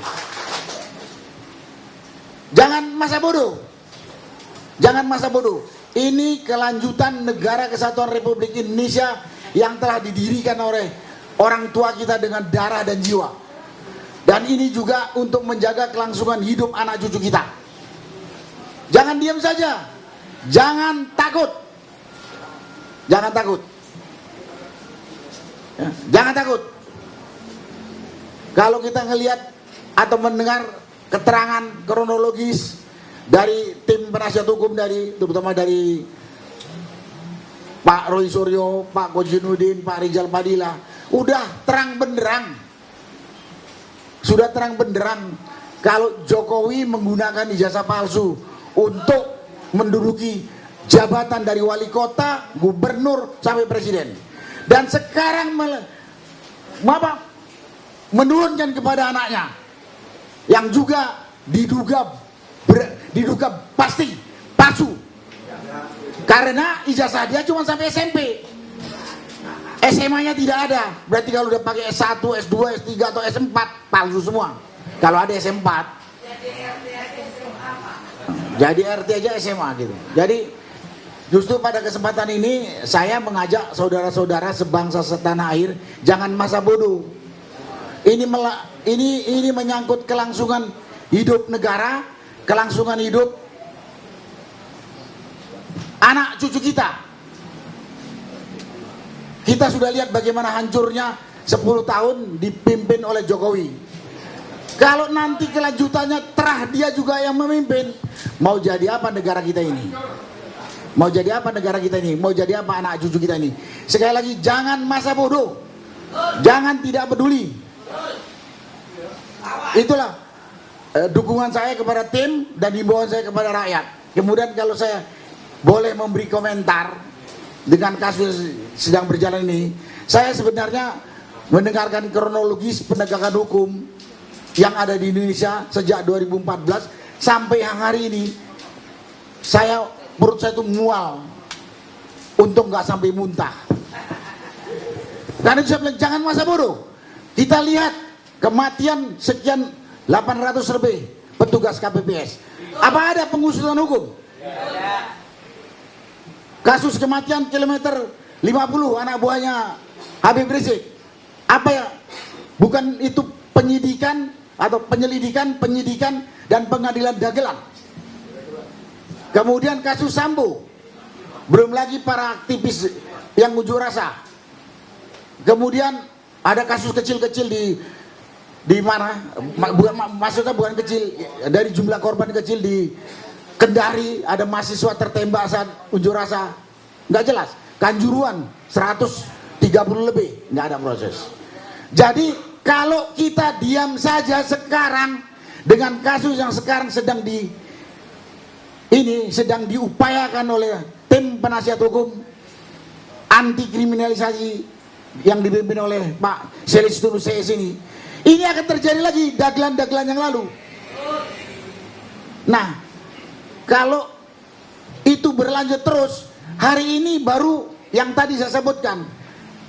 Jangan masa bodoh. Jangan masa bodoh. Ini kelanjutan negara kesatuan Republik Indonesia yang telah didirikan oleh orang tua kita dengan darah dan jiwa. Dan ini juga untuk menjaga kelangsungan hidup anak cucu kita. Jangan diam saja. Jangan takut. Jangan takut. Ya, jangan takut. Kalau kita ngelihat atau mendengar keterangan kronologis dari tim penasihat hukum terutama dari Pak Roy Suryo, Pak Kojinuddin, Pak Rizal Padilla, udah terang benderang. Sudah terang benderang kalau Jokowi menggunakan ijazah palsu untuk menduduki jabatan dari wali kota, gubernur sampai presiden. Dan sekarang menurunkan kepada anaknya yang juga diduga pasti palsu karena ijazah dia cuma sampai SMP, SMA nya tidak ada. Berarti kalau udah pakai S1, S2, S3 atau S4 palsu semua. Kalau ada S4 jadi RT aja SMA gitu. Jadi justru pada kesempatan ini saya mengajak saudara-saudara sebangsa setanah air, jangan masa bodoh. Ini menyangkut kelangsungan hidup negara, kelangsungan hidup anak cucu kita. Kita sudah lihat bagaimana hancurnya 10 tahun dipimpin oleh Jokowi. Kalau nanti kelanjutannya terah dia juga yang memimpin, mau jadi apa negara kita ini? Mau jadi apa negara kita ini? Mau jadi apa anak cucu kita ini? Sekali lagi, jangan masa bodoh. Jangan tidak peduli. Itulah dukungan saya kepada tim dan himbauan saya kepada rakyat. Kemudian kalau saya boleh memberi komentar dengan kasus sedang berjalan ini, saya sebenarnya mendengarkan kronologis penegakan hukum yang ada di Indonesia sejak 2014 sampai hari ini. Perut saya itu mual untuk nggak sampai muntah. Karena itu saya bilang jangan masa bodoh. Kita lihat kematian sekian 800 lebih petugas KPPS. Apa ada pengusutan hukum? Kasus kematian kilometer 50 anak buahnya Habib Rizik. Apa ya? Bukan itu penyidikan atau penyelidikan, penyidikan dan pengadilan dagelan. Kemudian kasus Sambo. Belum lagi para aktivis yang unjuk rasa. Kemudian ada kasus kecil-kecil di mana? Maksudnya bukan kecil, dari jumlah korban kecil di Kendari ada mahasiswa tertembak saat unjuk rasa. Nggak jelas. Kanjuruan 130 lebih, nggak ada proses. Jadi kalau kita diam saja sekarang dengan kasus yang sekarang sedang diupayakan oleh tim penasihat hukum anti kriminalisasi yang dipimpin oleh Pak Celestinus CS ini akan terjadi lagi dagelan-dagelan yang lalu. Nah, kalau itu berlanjut terus, hari ini baru yang tadi saya sebutkan,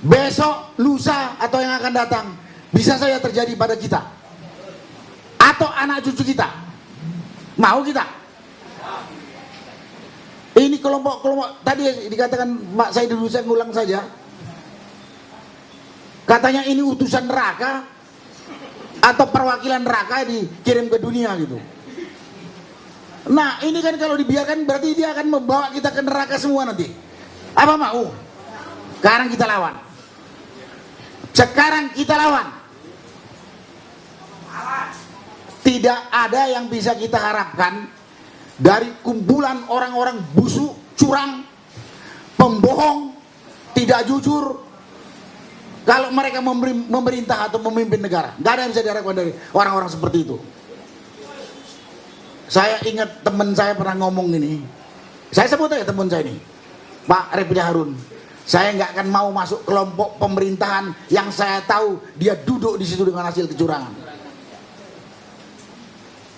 besok, lusa atau yang akan datang bisa saja terjadi pada kita atau anak cucu kita. Mau kita? Ini kelompok-kelompok tadi dikatakan Pak Said dulu, saya ngulang saja. Katanya ini utusan neraka atau perwakilan neraka dikirim ke dunia gitu. Nah, ini kan kalau dibiarkan berarti dia akan membawa kita ke neraka semua nanti. Apa mau? Sekarang kita lawan. Sekarang kita lawan. Tidak ada yang bisa kita harapkan dari kumpulan orang-orang busuk, curang, pembohong, tidak jujur. Kalau mereka memerintah atau memimpin negara, nggak ada yang bisa diharapkan dari orang-orang seperti itu. Saya ingat teman saya pernah ngomong ini, saya sebut aja teman saya ini, Pak Refli Harun. Saya nggak akan mau masuk kelompok pemerintahan yang saya tahu dia duduk di situ dengan hasil kecurangan.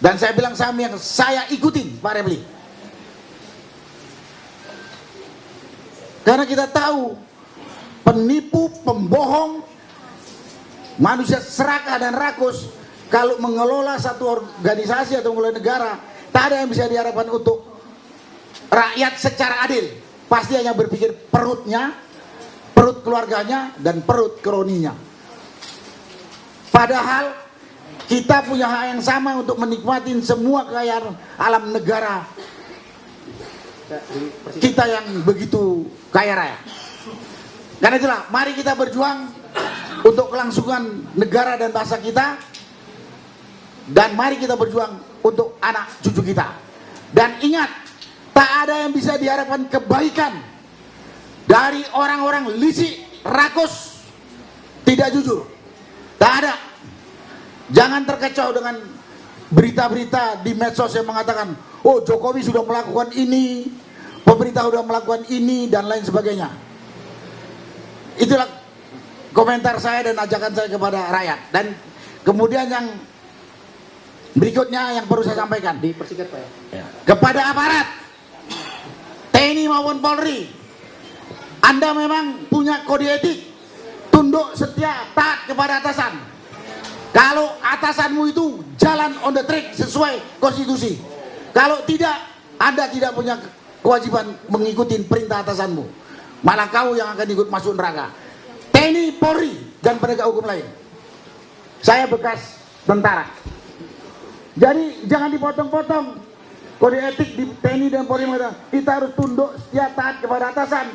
Dan saya bilang yang saya ikutin Pak Refli. Karena kita tahu penipu, pembohong, manusia serakah dan rakus kalau mengelola satu organisasi atau mengelola negara, tak ada yang bisa diharapkan untuk rakyat secara adil. Pasti hanya berpikir perutnya, perut keluarganya, dan perut kroninya. Padahal kita punya hak yang sama untuk menikmati semua kekayaan alam negara kita yang begitu kaya raya. Karena itulah, mari kita berjuang untuk kelangsungan negara dan bangsa kita, dan mari kita berjuang untuk anak cucu kita. Dan ingat, tak ada yang bisa diharapkan kebaikan dari orang-orang licik, rakus, tidak jujur. Tak ada. Jangan terkecoh dengan berita-berita di medsos yang mengatakan, oh Jokowi sudah melakukan ini, pemerintah sudah melakukan ini, dan lain sebagainya. Itulah komentar saya dan ajakan saya kepada rakyat. Dan kemudian yang berikutnya yang perlu saya sampaikan, Dipersingkat Pak ya. kepada aparat TNI maupun Polri, Anda memang punya kode etik, tunduk, setia, taat kepada atasan. Kalau atasanmu itu jalan on the track sesuai konstitusi. Kalau tidak, Anda tidak punya kewajiban mengikuti perintah atasanmu. Malah kau yang akan ikut masuk neraka. TNI, Polri, dan penegak hukum lain. Saya bekas tentara. Jadi jangan dipotong-potong. Kode etik di TNI dan Polri mengatakan kita harus tunduk, setia, taat kepada atasan.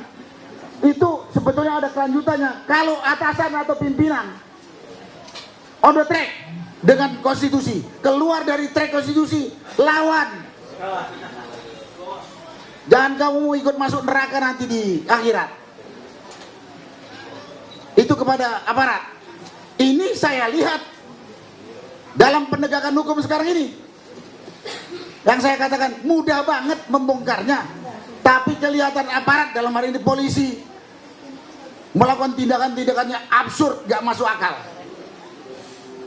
Itu sebetulnya ada kelanjutannya. Kalau atasan atau pimpinan on the track dengan konstitusi, keluar dari track konstitusi, lawan. Jangan kamu ikut masuk neraka nanti di akhirat. Itu kepada aparat. Ini saya lihat dalam penegakan hukum sekarang ini. Yang saya katakan mudah banget membongkarnya, tapi kelihatan aparat dalam hari ini polisi melakukan tindakan-tindakannya absurd, gak masuk akal.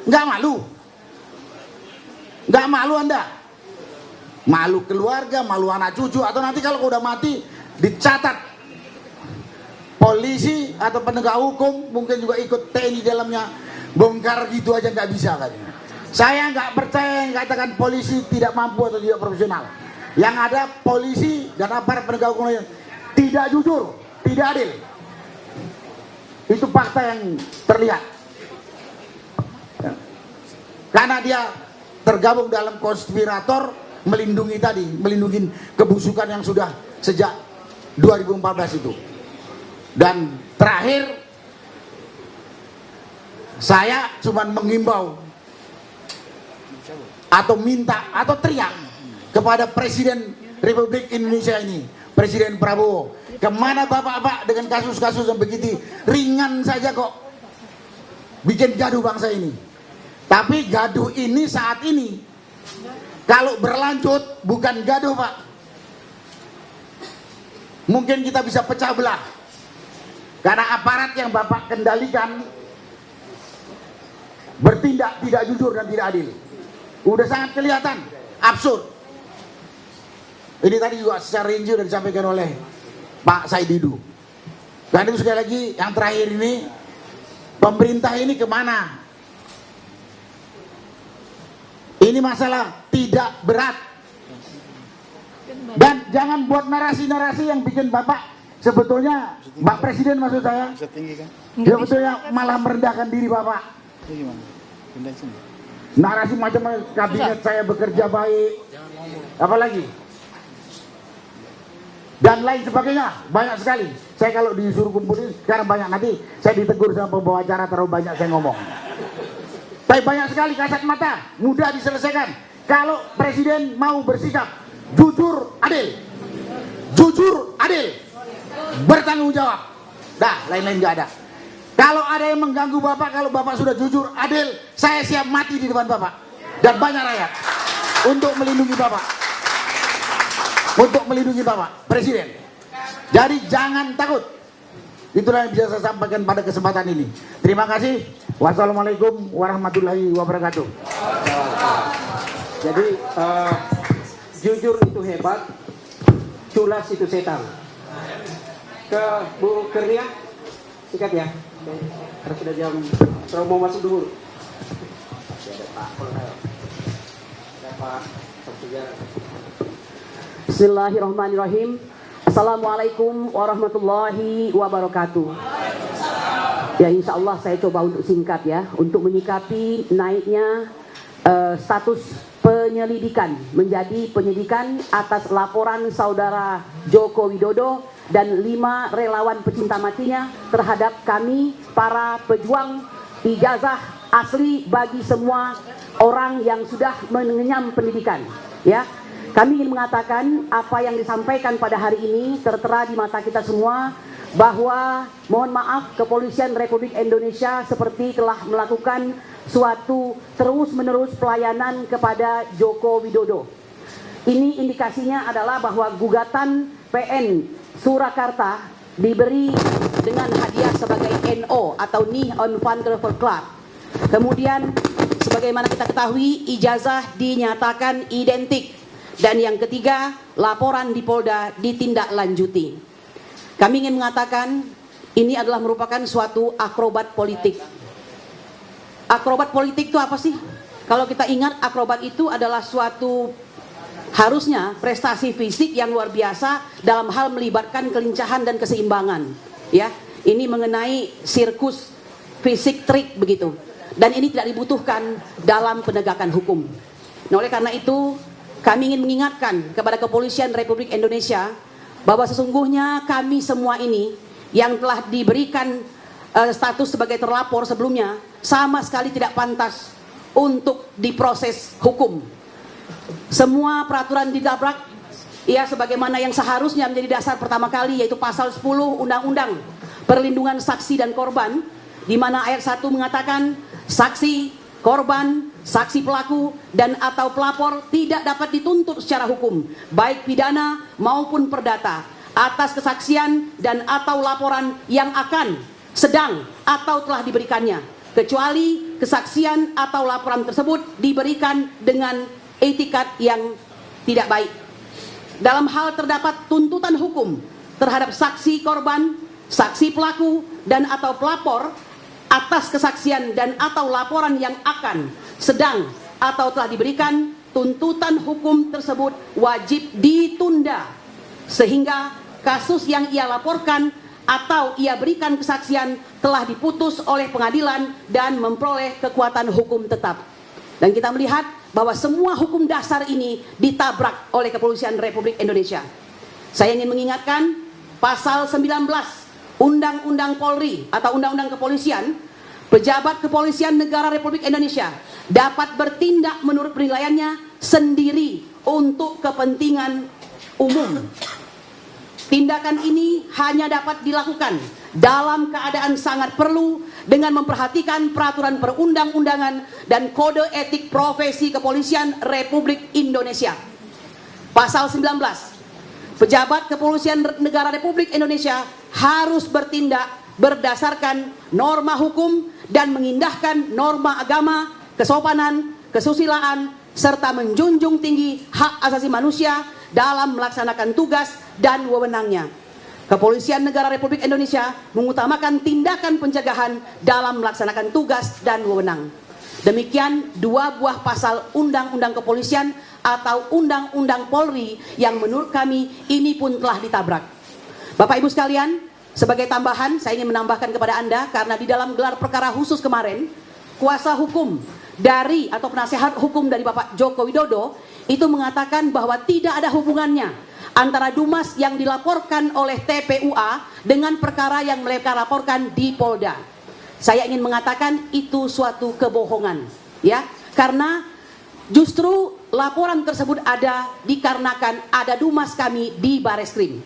Gak malu? Gak malu Anda? Malu keluarga, malu anak cucu, atau nanti kalau udah mati dicatat polisi atau penegak hukum mungkin juga ikut TNI dalamnya, bongkar gitu aja nggak bisa katanya. Saya nggak percaya yang katakan polisi tidak mampu atau tidak profesional. Yang ada polisi dan aparat penegak hukum lain tidak jujur, tidak adil. Itu fakta yang terlihat. Karena dia tergabung dalam konspirator melindungi kebusukan yang sudah sejak 2014 itu. Dan terakhir saya cuma mengimbau atau minta atau teriak kepada Presiden Republik Indonesia ini, Presiden Prabowo, kemana bapak-bapak dengan kasus-kasus yang begitu ringan saja kok bikin gaduh bangsa ini. Tapi gaduh ini saat ini kalau berlanjut bukan gaduh Pak, mungkin kita bisa pecah belah karena aparat yang bapak kendalikan bertindak tidak jujur dan tidak adil. Udah sangat kelihatan absurd. Ini tadi juga secara rinci sudah disampaikan oleh Pak Said Didu. Dan itu sekali lagi yang terakhir ini, pemerintah ini kemana? Ini masalah tidak berat. Dan jangan buat narasi-narasi yang bikin Bapak sebetulnya, Pak Presiden maksud saya, sebetulnya malah merendahkan diri Bapak. Narasi macam kabinet saya bekerja baik, apalagi dan lain sebagainya, banyak sekali. Saya kalau disuruh kumpulin sekarang banyak, nanti saya ditegur sama pembawa acara terlalu banyak saya ngomong. Tapi banyak sekali kasat mata, mudah diselesaikan kalau Presiden mau bersikap jujur, adil, jujur, adil, bertanggung jawab. Dah, lain-lain nggak ada. Kalau ada yang mengganggu Bapak, kalau Bapak sudah jujur, adil, saya siap mati di depan Bapak. Dan banyak rakyat. Untuk melindungi Bapak. Untuk melindungi Bapak, Presiden. Jadi jangan takut. Itulah yang bisa saya sampaikan pada kesempatan ini. Terima kasih. Wassalamualaikum warahmatullahi wabarakatuh. Jadi jujur itu hebat, culas itu setan. Ke Bu Kurnia, sikat ya. Karena sudah jam, sudah mau masuk dulu. Ada Pak Samsir. Bismillahirrahmanirrahim. Assalamualaikum warahmatullahi wabarakatuh. Ya, insya Allah saya coba untuk singkat ya, untuk menyikapi naiknya status penyelidikan menjadi penyidikan atas laporan saudara Joko Widodo dan 5 relawan pecinta matinya terhadap kami para pejuang ijazah asli bagi semua orang yang sudah mengenyam pendidikan. Ya, kami ingin mengatakan apa yang disampaikan pada hari ini tertera di mata kita semua, bahwa mohon maaf Kepolisian Republik Indonesia seperti telah melakukan suatu terus-menerus pelayanan kepada Joko Widodo. Ini indikasinya adalah bahwa gugatan PN Surakarta diberi dengan hadiah sebagai NO atau Knee on Vancouver Club. Kemudian sebagaimana kita ketahui ijazah dinyatakan identik. Dan yang ketiga, laporan di Polda ditindaklanjuti. Kami ingin mengatakan ini adalah merupakan suatu akrobat politik. Akrobat politik itu apa sih? Kalau kita ingat, akrobat itu adalah suatu harusnya prestasi fisik yang luar biasa dalam hal melibatkan kelincahan dan keseimbangan. Ya, ini mengenai sirkus fisik trik begitu. Dan ini tidak dibutuhkan dalam penegakan hukum. Nah, oleh karena itu kami ingin mengingatkan kepada Kepolisian Republik Indonesia bahwa sesungguhnya kami semua ini yang telah diberikan status sebagai terlapor sebelumnya sama sekali tidak pantas untuk diproses hukum. Semua peraturan ditabrak, ya, sebagaimana yang seharusnya menjadi dasar pertama kali, yaitu pasal 10 Undang-Undang Perlindungan Saksi dan Korban, di mana ayat 1 mengatakan saksi, korban, saksi pelaku dan atau pelapor tidak dapat dituntut secara hukum, baik pidana maupun perdata, atas kesaksian dan atau laporan yang akan, sedang atau telah diberikannya, kecuali kesaksian atau laporan tersebut diberikan dengan etikat yang tidak baik. Dalam hal terdapat tuntutan hukum terhadap saksi korban, saksi pelaku dan atau pelapor atas kesaksian dan atau laporan yang akan, sedang atau telah diberikan, tuntutan hukum tersebut wajib ditunda sehingga kasus yang ia laporkan atau ia berikan kesaksian telah diputus oleh pengadilan dan memperoleh kekuatan hukum tetap. Dan kita melihat bahwa semua hukum dasar ini ditabrak oleh Kepolisian Republik Indonesia. Saya ingin mengingatkan pasal 19 Undang-Undang Polri atau Undang-Undang Kepolisian, pejabat kepolisian negara Republik Indonesia dapat bertindak menurut penilaiannya sendiri untuk kepentingan umum. Tindakan ini hanya dapat dilakukan dalam keadaan sangat perlu dengan memperhatikan peraturan perundang-undangan dan kode etik profesi kepolisian Republik Indonesia. Pasal 19. Pejabat kepolisian negara Republik Indonesia harus bertindak berdasarkan norma hukum dan mengindahkan norma agama, kesopanan, kesusilaan, serta menjunjung tinggi hak asasi manusia dalam melaksanakan tugas dan wewenangnya. Kepolisian negara Republik Indonesia mengutamakan tindakan pencegahan dalam melaksanakan tugas dan wewenang. Demikian 2 buah pasal Undang-Undang Kepolisian atau Undang-Undang Polri yang menurut kami ini pun telah ditabrak. Bapak Ibu sekalian, sebagai tambahan saya ingin menambahkan kepada Anda, karena di dalam gelar perkara khusus kemarin, kuasa hukum dari atau penasehat hukum dari Bapak Joko Widodo itu mengatakan bahwa tidak ada hubungannya antara Dumas yang dilaporkan oleh TPUA dengan perkara yang mereka laporkan di Polda. Saya ingin mengatakan itu suatu kebohongan, ya, karena justru laporan tersebut ada dikarenakan ada Dumas kami di Bareskrim.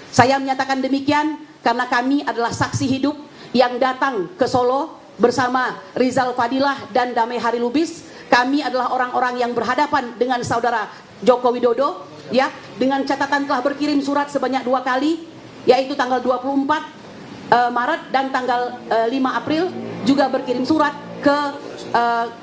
Saya menyatakan demikian karena kami adalah saksi hidup yang datang ke Solo bersama Rizal Fadilah dan Damai Hari Lubis. Kami adalah orang-orang yang berhadapan dengan saudara Joko Widodo, ya, dengan catatan telah berkirim surat sebanyak 2 kali, yaitu tanggal 24 Maret dan tanggal 5 April juga berkirim surat ke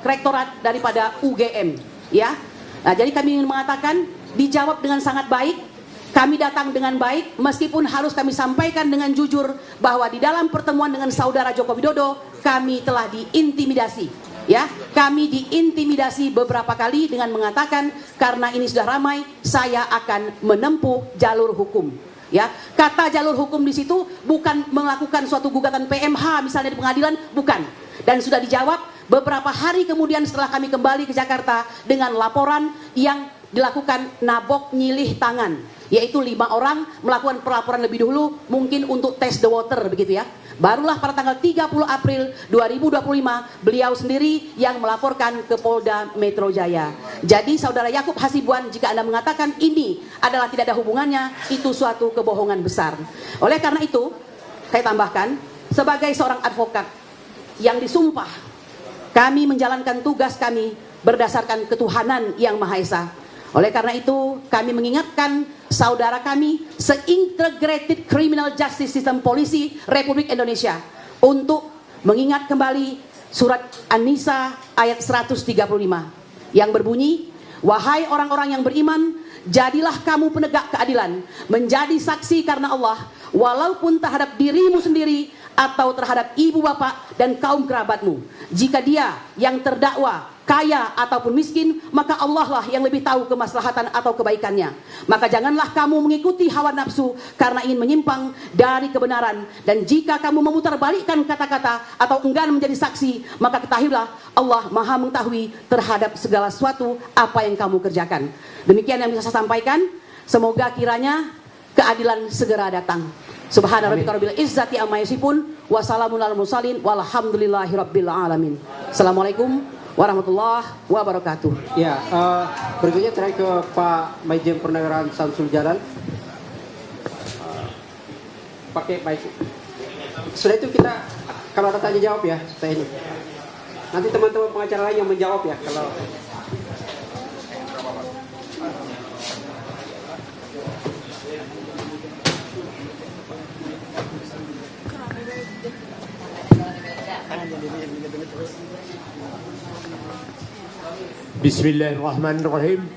rektorat daripada UGM, ya. Nah, jadi kami ingin mengatakan dijawab dengan sangat baik. Kami datang dengan baik meskipun harus kami sampaikan dengan jujur bahwa di dalam pertemuan dengan saudara Joko Widodo kami telah diintimidasi, ya. Kami diintimidasi beberapa kali dengan mengatakan karena ini sudah ramai saya akan menempuh jalur hukum. Ya, kata jalur hukum di situ bukan melakukan suatu gugatan PMH misalnya di pengadilan, bukan. Dan sudah dijawab beberapa hari kemudian setelah kami kembali ke Jakarta dengan laporan yang dilakukan nabok nyilih tangan, yaitu 5 orang melakukan pelaporan lebih dahulu mungkin untuk test the water begitu ya. Barulah pada tanggal 30 April 2025 beliau sendiri yang melaporkan ke Polda Metro Jaya. Jadi saudara Yakub Hasibuan, jika Anda mengatakan ini adalah tidak ada hubungannya, itu suatu kebohongan besar. Oleh karena itu, saya tambahkan, sebagai seorang advokat yang disumpah, kami menjalankan tugas kami berdasarkan ketuhanan yang Maha Esa. Oleh karena itu, kami mengingatkan saudara kami se-Integrated Criminal Justice System Polisi Republik Indonesia untuk mengingat kembali surat An-Nisa ayat 135 yang berbunyi, wahai orang-orang yang beriman, jadilah kamu penegak keadilan, menjadi saksi karena Allah, walaupun terhadap dirimu sendiri atau terhadap ibu bapak dan kaum kerabatmu. Jika dia yang terdakwa kaya ataupun miskin, maka Allah lah yang lebih tahu kemaslahatan atau kebaikannya. Maka janganlah kamu mengikuti hawa nafsu karena ingin menyimpang dari kebenaran. Dan jika kamu memutarbalikkan kata-kata atau enggan menjadi saksi, maka ketahuilah Allah Maha mengetahui terhadap segala sesuatu apa yang kamu kerjakan. Demikian yang bisa saya sampaikan. Semoga kiranya keadilan segera datang. Subhana rabbika rabbil izzati amma yasifun wa salamun alal mursalin walhamdulillahi rabbil alamin. Assalamualaikum warahmatullahi wabarakatuh. Ya, berikutnya terakhir ke Pak Maijen Purnawirawan Samsul Jalal. Pakai mic. Sudah itu kita kalau ada tanya jawab ya, saya ini. Nanti teman-teman pengacara lain yang menjawab ya kalau. Bismillahirrahmanirrahim.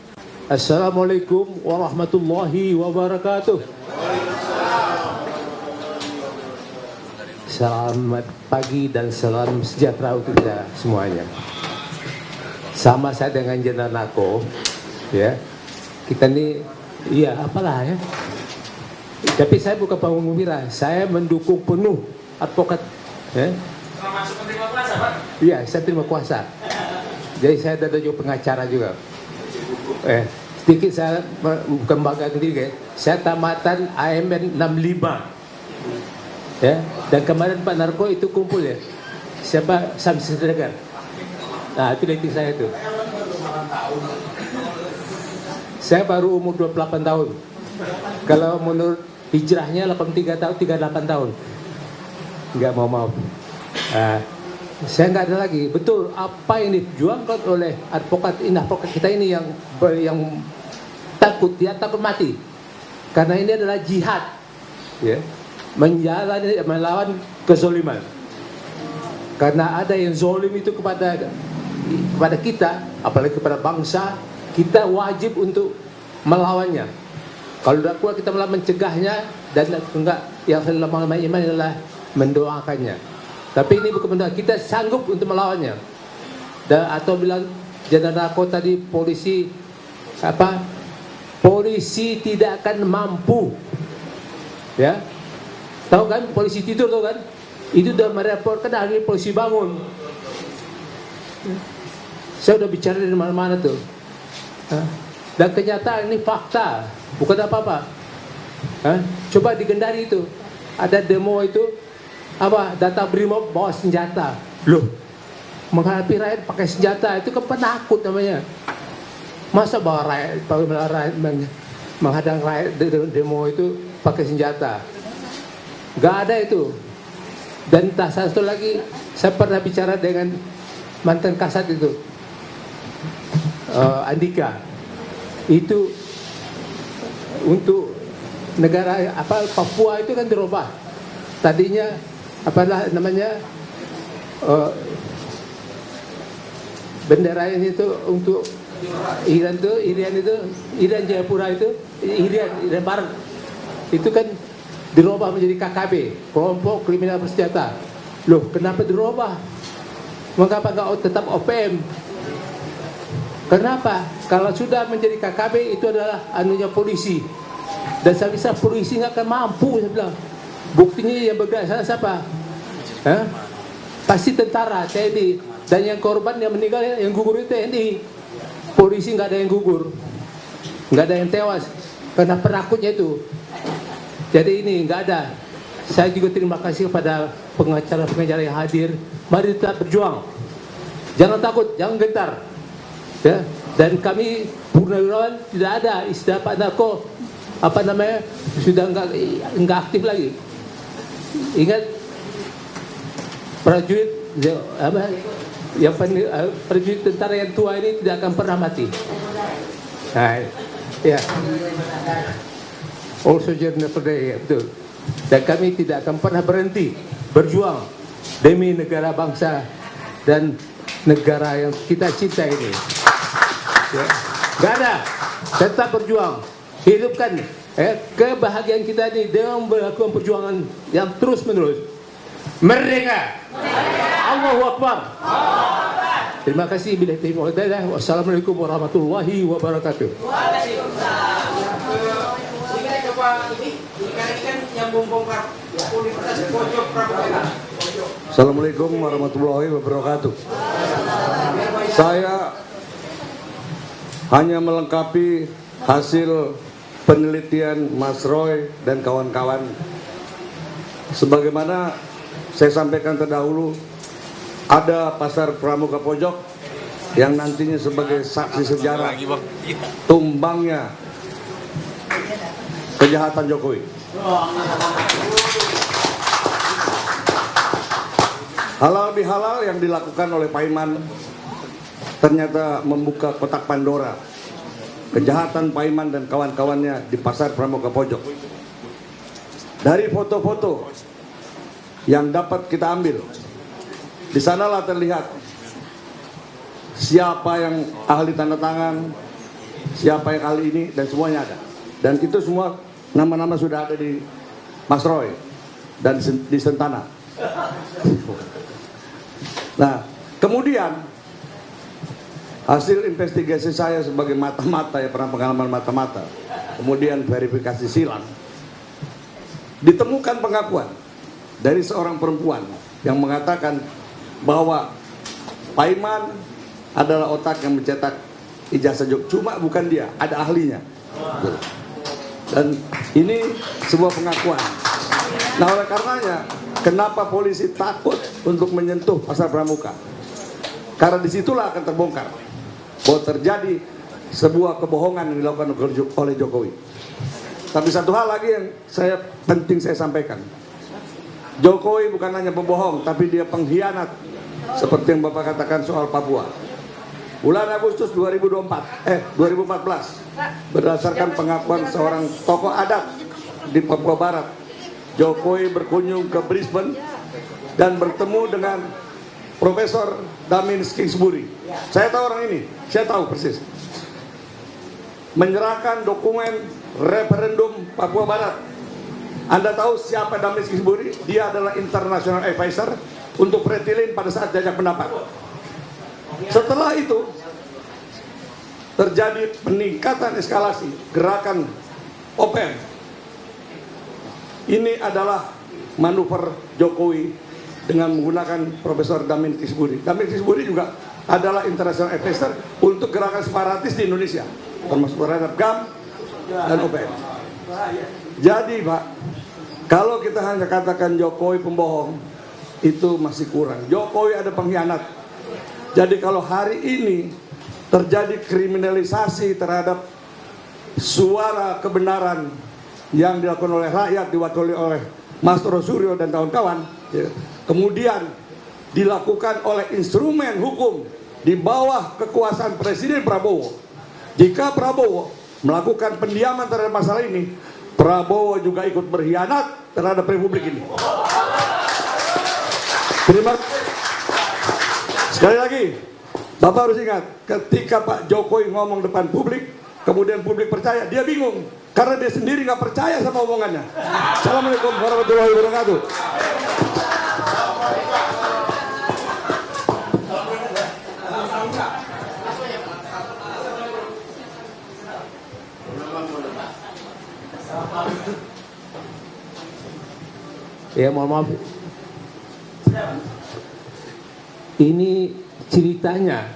Assalamualaikum warahmatullahi wabarakatuh. Selamat pagi dan salam sejahtera untuk kita semuanya. Sama saya dengan Jenderal Nako, ya. Kita ini, iya apalah ya. Tapi saya bukan pengumumira, saya mendukung penuh advokat. Ya. Termasuk penerima kuasa, Pak? Iya, saya terima kuasa. Jadi saya ada juga pengacara juga. Sedikit saya bukan bangga sendiri, saya tamatan AMN 65. Ya, dan kemarin Pak Narko itu kumpul ya. Siapa? Samsir Degar. Nah, itu rating saya itu. Saya baru umur 28 tahun. Kalau menurut hijrahnya 83 tahun, 38 tahun. Enggak mau. Saya nggak ada lagi. Betul apa yang dijuangkan oleh advokat kita ini yang takut, dia takut mati. Karena ini adalah jihad, ya, melawan kezoliman. Karena ada yang zolim itu kepada kita, apalagi kepada bangsa, kita wajib untuk melawannya. Kalau tidak kuat kita malah mencegahnya, dan enggak, yang selama iman adalah mendoakannya. Tapi ini bukan benar, kita sanggup untuk melawannya. Dan atau bilang Jenderal Nako tadi, polisi tidak akan mampu. Ya. Tahu kan polisi tidur, tahu kan? Itu sudah mereportkan hari polisi bangun. Saya sudah bicara di mana-mana tuh. Dan kenyataan ini fakta, bukan apa-apa. Coba di Kendari itu ada demo itu, data Brimob bawa senjata. Loh, menghadapi rakyat pakai senjata itu kan penakut namanya. Masa bawa rakyat menghadang rakyat demo itu pakai senjata. Nggak ada itu. Dan tak satu lagi, saya pernah bicara dengan mantan Kasat itu, Andika. Itu untuk negara Papua itu kan dirubah. Tadinya apalah namanya bendera ini itu untuk Irian Jayapura itu Irian Barat itu kan dirubah menjadi KKB, kelompok kriminal bersenjata. Loh, kenapa dirubah? Mengapa nggak tetap OPM? Kenapa? Kalau sudah menjadi KKB itu adalah anunya polisi. Dan saya bisa polisi nggak akan mampu, saya bilang. Buktinya yang bergerak sana siapa? Pasti tentara, TNI. Dan yang korban yang meninggal, yang gugur itu TNI. Polisi nggak ada yang gugur, nggak ada yang tewas karena penakutnya itu. Jadi ini nggak ada. Saya juga terima kasih kepada pengacara-pengacara yang hadir. Mari tetap berjuang. Jangan takut, jangan gentar. Ya. Dan kami Purnawirawan tidak ada istilah Pak Narko sudah nggak aktif lagi. Ingat prajurit yang prajurit tentara yang tua ini tidak akan pernah mati. Nah, ya. All soldiers never die, ya, betul. Dan kami tidak akan pernah berhenti berjuang demi negara bangsa dan negara yang kita cinta ini. Ya. Gak ada, tetap berjuang, hidupkan kebahagiaan kita ini dengan melakukan perjuangan yang terus menerus. Merdeka! Allahu Akbar! Terima kasih. Wassalamualaikum warahmatullahi wabarakatuh. Assalamualaikum warahmatullahi wabarakatuh. Saya hanya melengkapi hasil penelitian Mas Roy dan kawan-kawan. Sebagaimana saya sampaikan terdahulu, ada Pasar Pramuka Pojok yang nantinya sebagai saksi sejarah tumbangnya kejahatan Jokowi. Halal bihalal yang dilakukan oleh Paiman ternyata membuka kotak Pandora kejahatan Paiman dan kawan-kawannya di Pasar Pramuka Pojok. Dari foto-foto yang dapat kita ambil, di sanalah terlihat siapa yang ahli tanda tangan, siapa yang ahli ini, dan semuanya ada. Dan itu semua nama-nama sudah ada di Mas Roy dan di Sentana. Nah, kemudian hasil investigasi saya sebagai mata-mata, ya pernah pengalaman mata-mata, kemudian verifikasi silang, ditemukan pengakuan dari seorang perempuan yang mengatakan bahwa Paiman adalah otak yang mencetak ijazah Jokowi. Cuma bukan dia, ada ahlinya. Dan ini sebuah pengakuan. Nah, oleh karenanya, kenapa polisi takut untuk menyentuh Pasar Pramuka? Karena disitulah akan terbongkar bahwa terjadi sebuah kebohongan yang dilakukan oleh Jokowi. Tapi satu hal lagi yang penting saya sampaikan. Jokowi bukan hanya pembohong, tapi dia pengkhianat. Seperti yang Bapak katakan soal Papua. Bulan Agustus 2014, berdasarkan pengakuan seorang tokoh adat di Papua Barat, Jokowi berkunjung ke Brisbane dan bertemu dengan Profesor Damins Kingsbury. Saya tahu orang ini, saya tahu persis. Menyerahkan dokumen referendum Papua Barat. Anda tahu siapa Damins Kingsbury? Dia adalah international advisor untuk Pretilin pada saat jajak pendapat. Setelah itu terjadi peningkatan eskalasi gerakan OPM. Ini adalah manuver Jokowi dengan menggunakan Profesor Damins Kingsbury. Damins Kingsbury juga adalah international advisor untuk gerakan separatis di Indonesia, termasuk terhadap GAM dan OPM. Jadi Pak, kalau kita hanya katakan Jokowi pembohong, itu masih kurang. Jokowi ada pengkhianat. Jadi kalau hari ini terjadi kriminalisasi terhadap suara kebenaran yang dilakukan oleh rakyat, diwakili oleh Mas Rosuryo dan kawan-kawan, ya, kemudian dilakukan oleh instrumen hukum di bawah kekuasaan Presiden Prabowo. Jika Prabowo melakukan pendiaman terhadap masalah ini, Prabowo juga ikut berkhianat terhadap Republik ini. Terima kasih. Sekali lagi, Bapak harus ingat, ketika Pak Jokowi ngomong depan publik, kemudian publik percaya, dia bingung karena dia sendiri nggak percaya sama omongannya. Assalamualaikum warahmatullahi wabarakatuh. Ya, mohon maaf. Ini ceritanya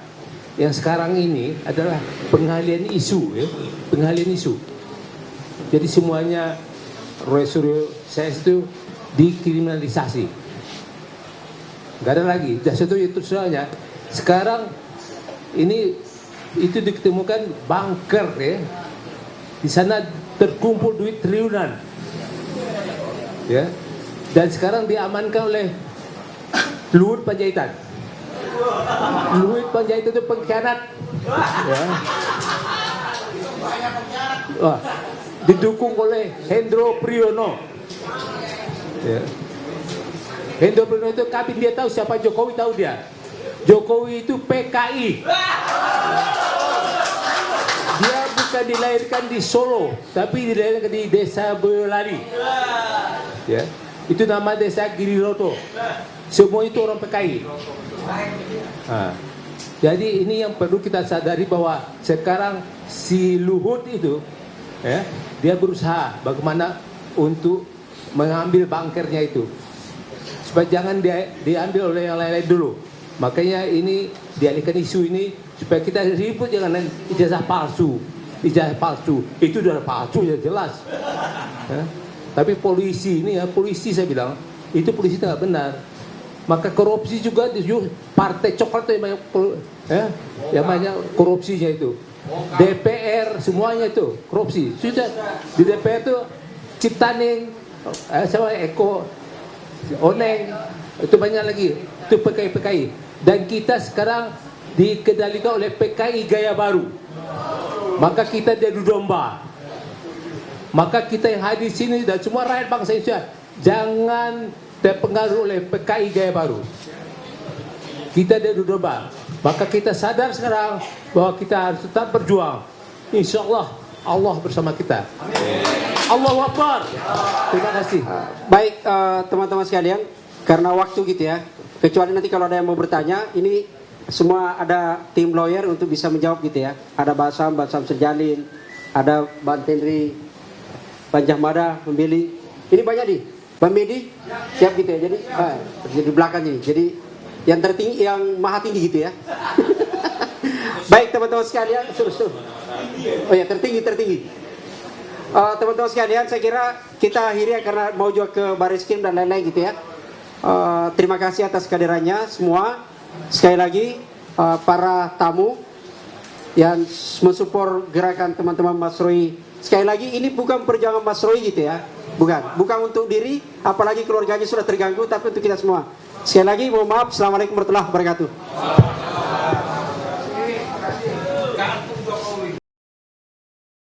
yang sekarang ini adalah pengalian isu, ya, pengalian isu. Jadi semuanya Roy Suryo saya itu dikriminalisasi. Nggak ada lagi. Dan itu soalnya sekarang ini itu ditemukan bunker, ya. Di sana terkumpul duit triliunan, ya. Dan sekarang diamankan oleh Luhut Panjaitan. Luhut Panjaitan itu pengkhianat, ya. Wah, didukung oleh Hendro Priyono, ya. Hendro Priyono itu kabin, dia tahu siapa Jokowi, tahu dia. Jokowi itu PKI. Dia bukan dilahirkan di Solo, tapi dilahirkan di Desa Boyolali, ya. Itu nama desa Giriroto. Semua itu orang PKI. Nah, jadi ini yang perlu kita sadari bahwa sekarang si Luhut itu, ya, dia berusaha bagaimana untuk mengambil bunkernya itu, supaya jangan diambil oleh yang lain-lain dulu. Makanya ini dialihkan isu ini supaya kita ribut, jangan ijazah palsu. Ijazah palsu itu sudah palsu ya jelas. Ya. Tapi polisi ini ya, polisi saya bilang itu polisi tidak benar. Maka korupsi juga di partai coklat itu yang banyak, ya, yang banyak korupsinya itu. DPR semuanya itu korupsi. Sudah di DPR itu Ciptaning, sama Eko, Oneng, itu banyak lagi. Itu PKI. Dan kita sekarang dikendalikan oleh PKI gaya baru. Maka kita jadi domba. Maka kita yang hadir di sini dan semua rakyat bangsa Indonesia jangan terpengaruh oleh PKI gaya baru. Kita dari domba. Maka kita sadar sekarang bahwa kita harus tetap berjuang. Insya Allah Allah bersama kita. Allahu Akbar. Terima kasih. Baik, teman-teman sekalian, karena waktu gitu ya. Kecuali nanti kalau ada yang mau bertanya, ini semua ada tim lawyer untuk bisa menjawab gitu ya. Ada Basam Sejalin, ada Bantendri, Panjahmada, Membeli. Ini banyak nih. Bang Medi siap gitu ya. Jadi belakang ini. Jadi yang tertinggi, yang maha tinggi gitu ya. Baik teman-teman sekalian, suruh. Oh ya, tertinggi. Teman-teman sekalian, saya kira kita akhiri ya, karena mau juga ke Bareskrim dan lain-lain gitu ya. Terima kasih atas kehadirannya semua. Sekali lagi para tamu yang mensupport gerakan teman-teman Mas Roy. Sekali lagi ini bukan perjuangan Mas Roy gitu ya. Bukan untuk diri, apalagi keluarganya sudah terganggu, tapi untuk kita semua. Sekali lagi mohon maaf. Assalamualaikum warahmatullahi wabarakatuh.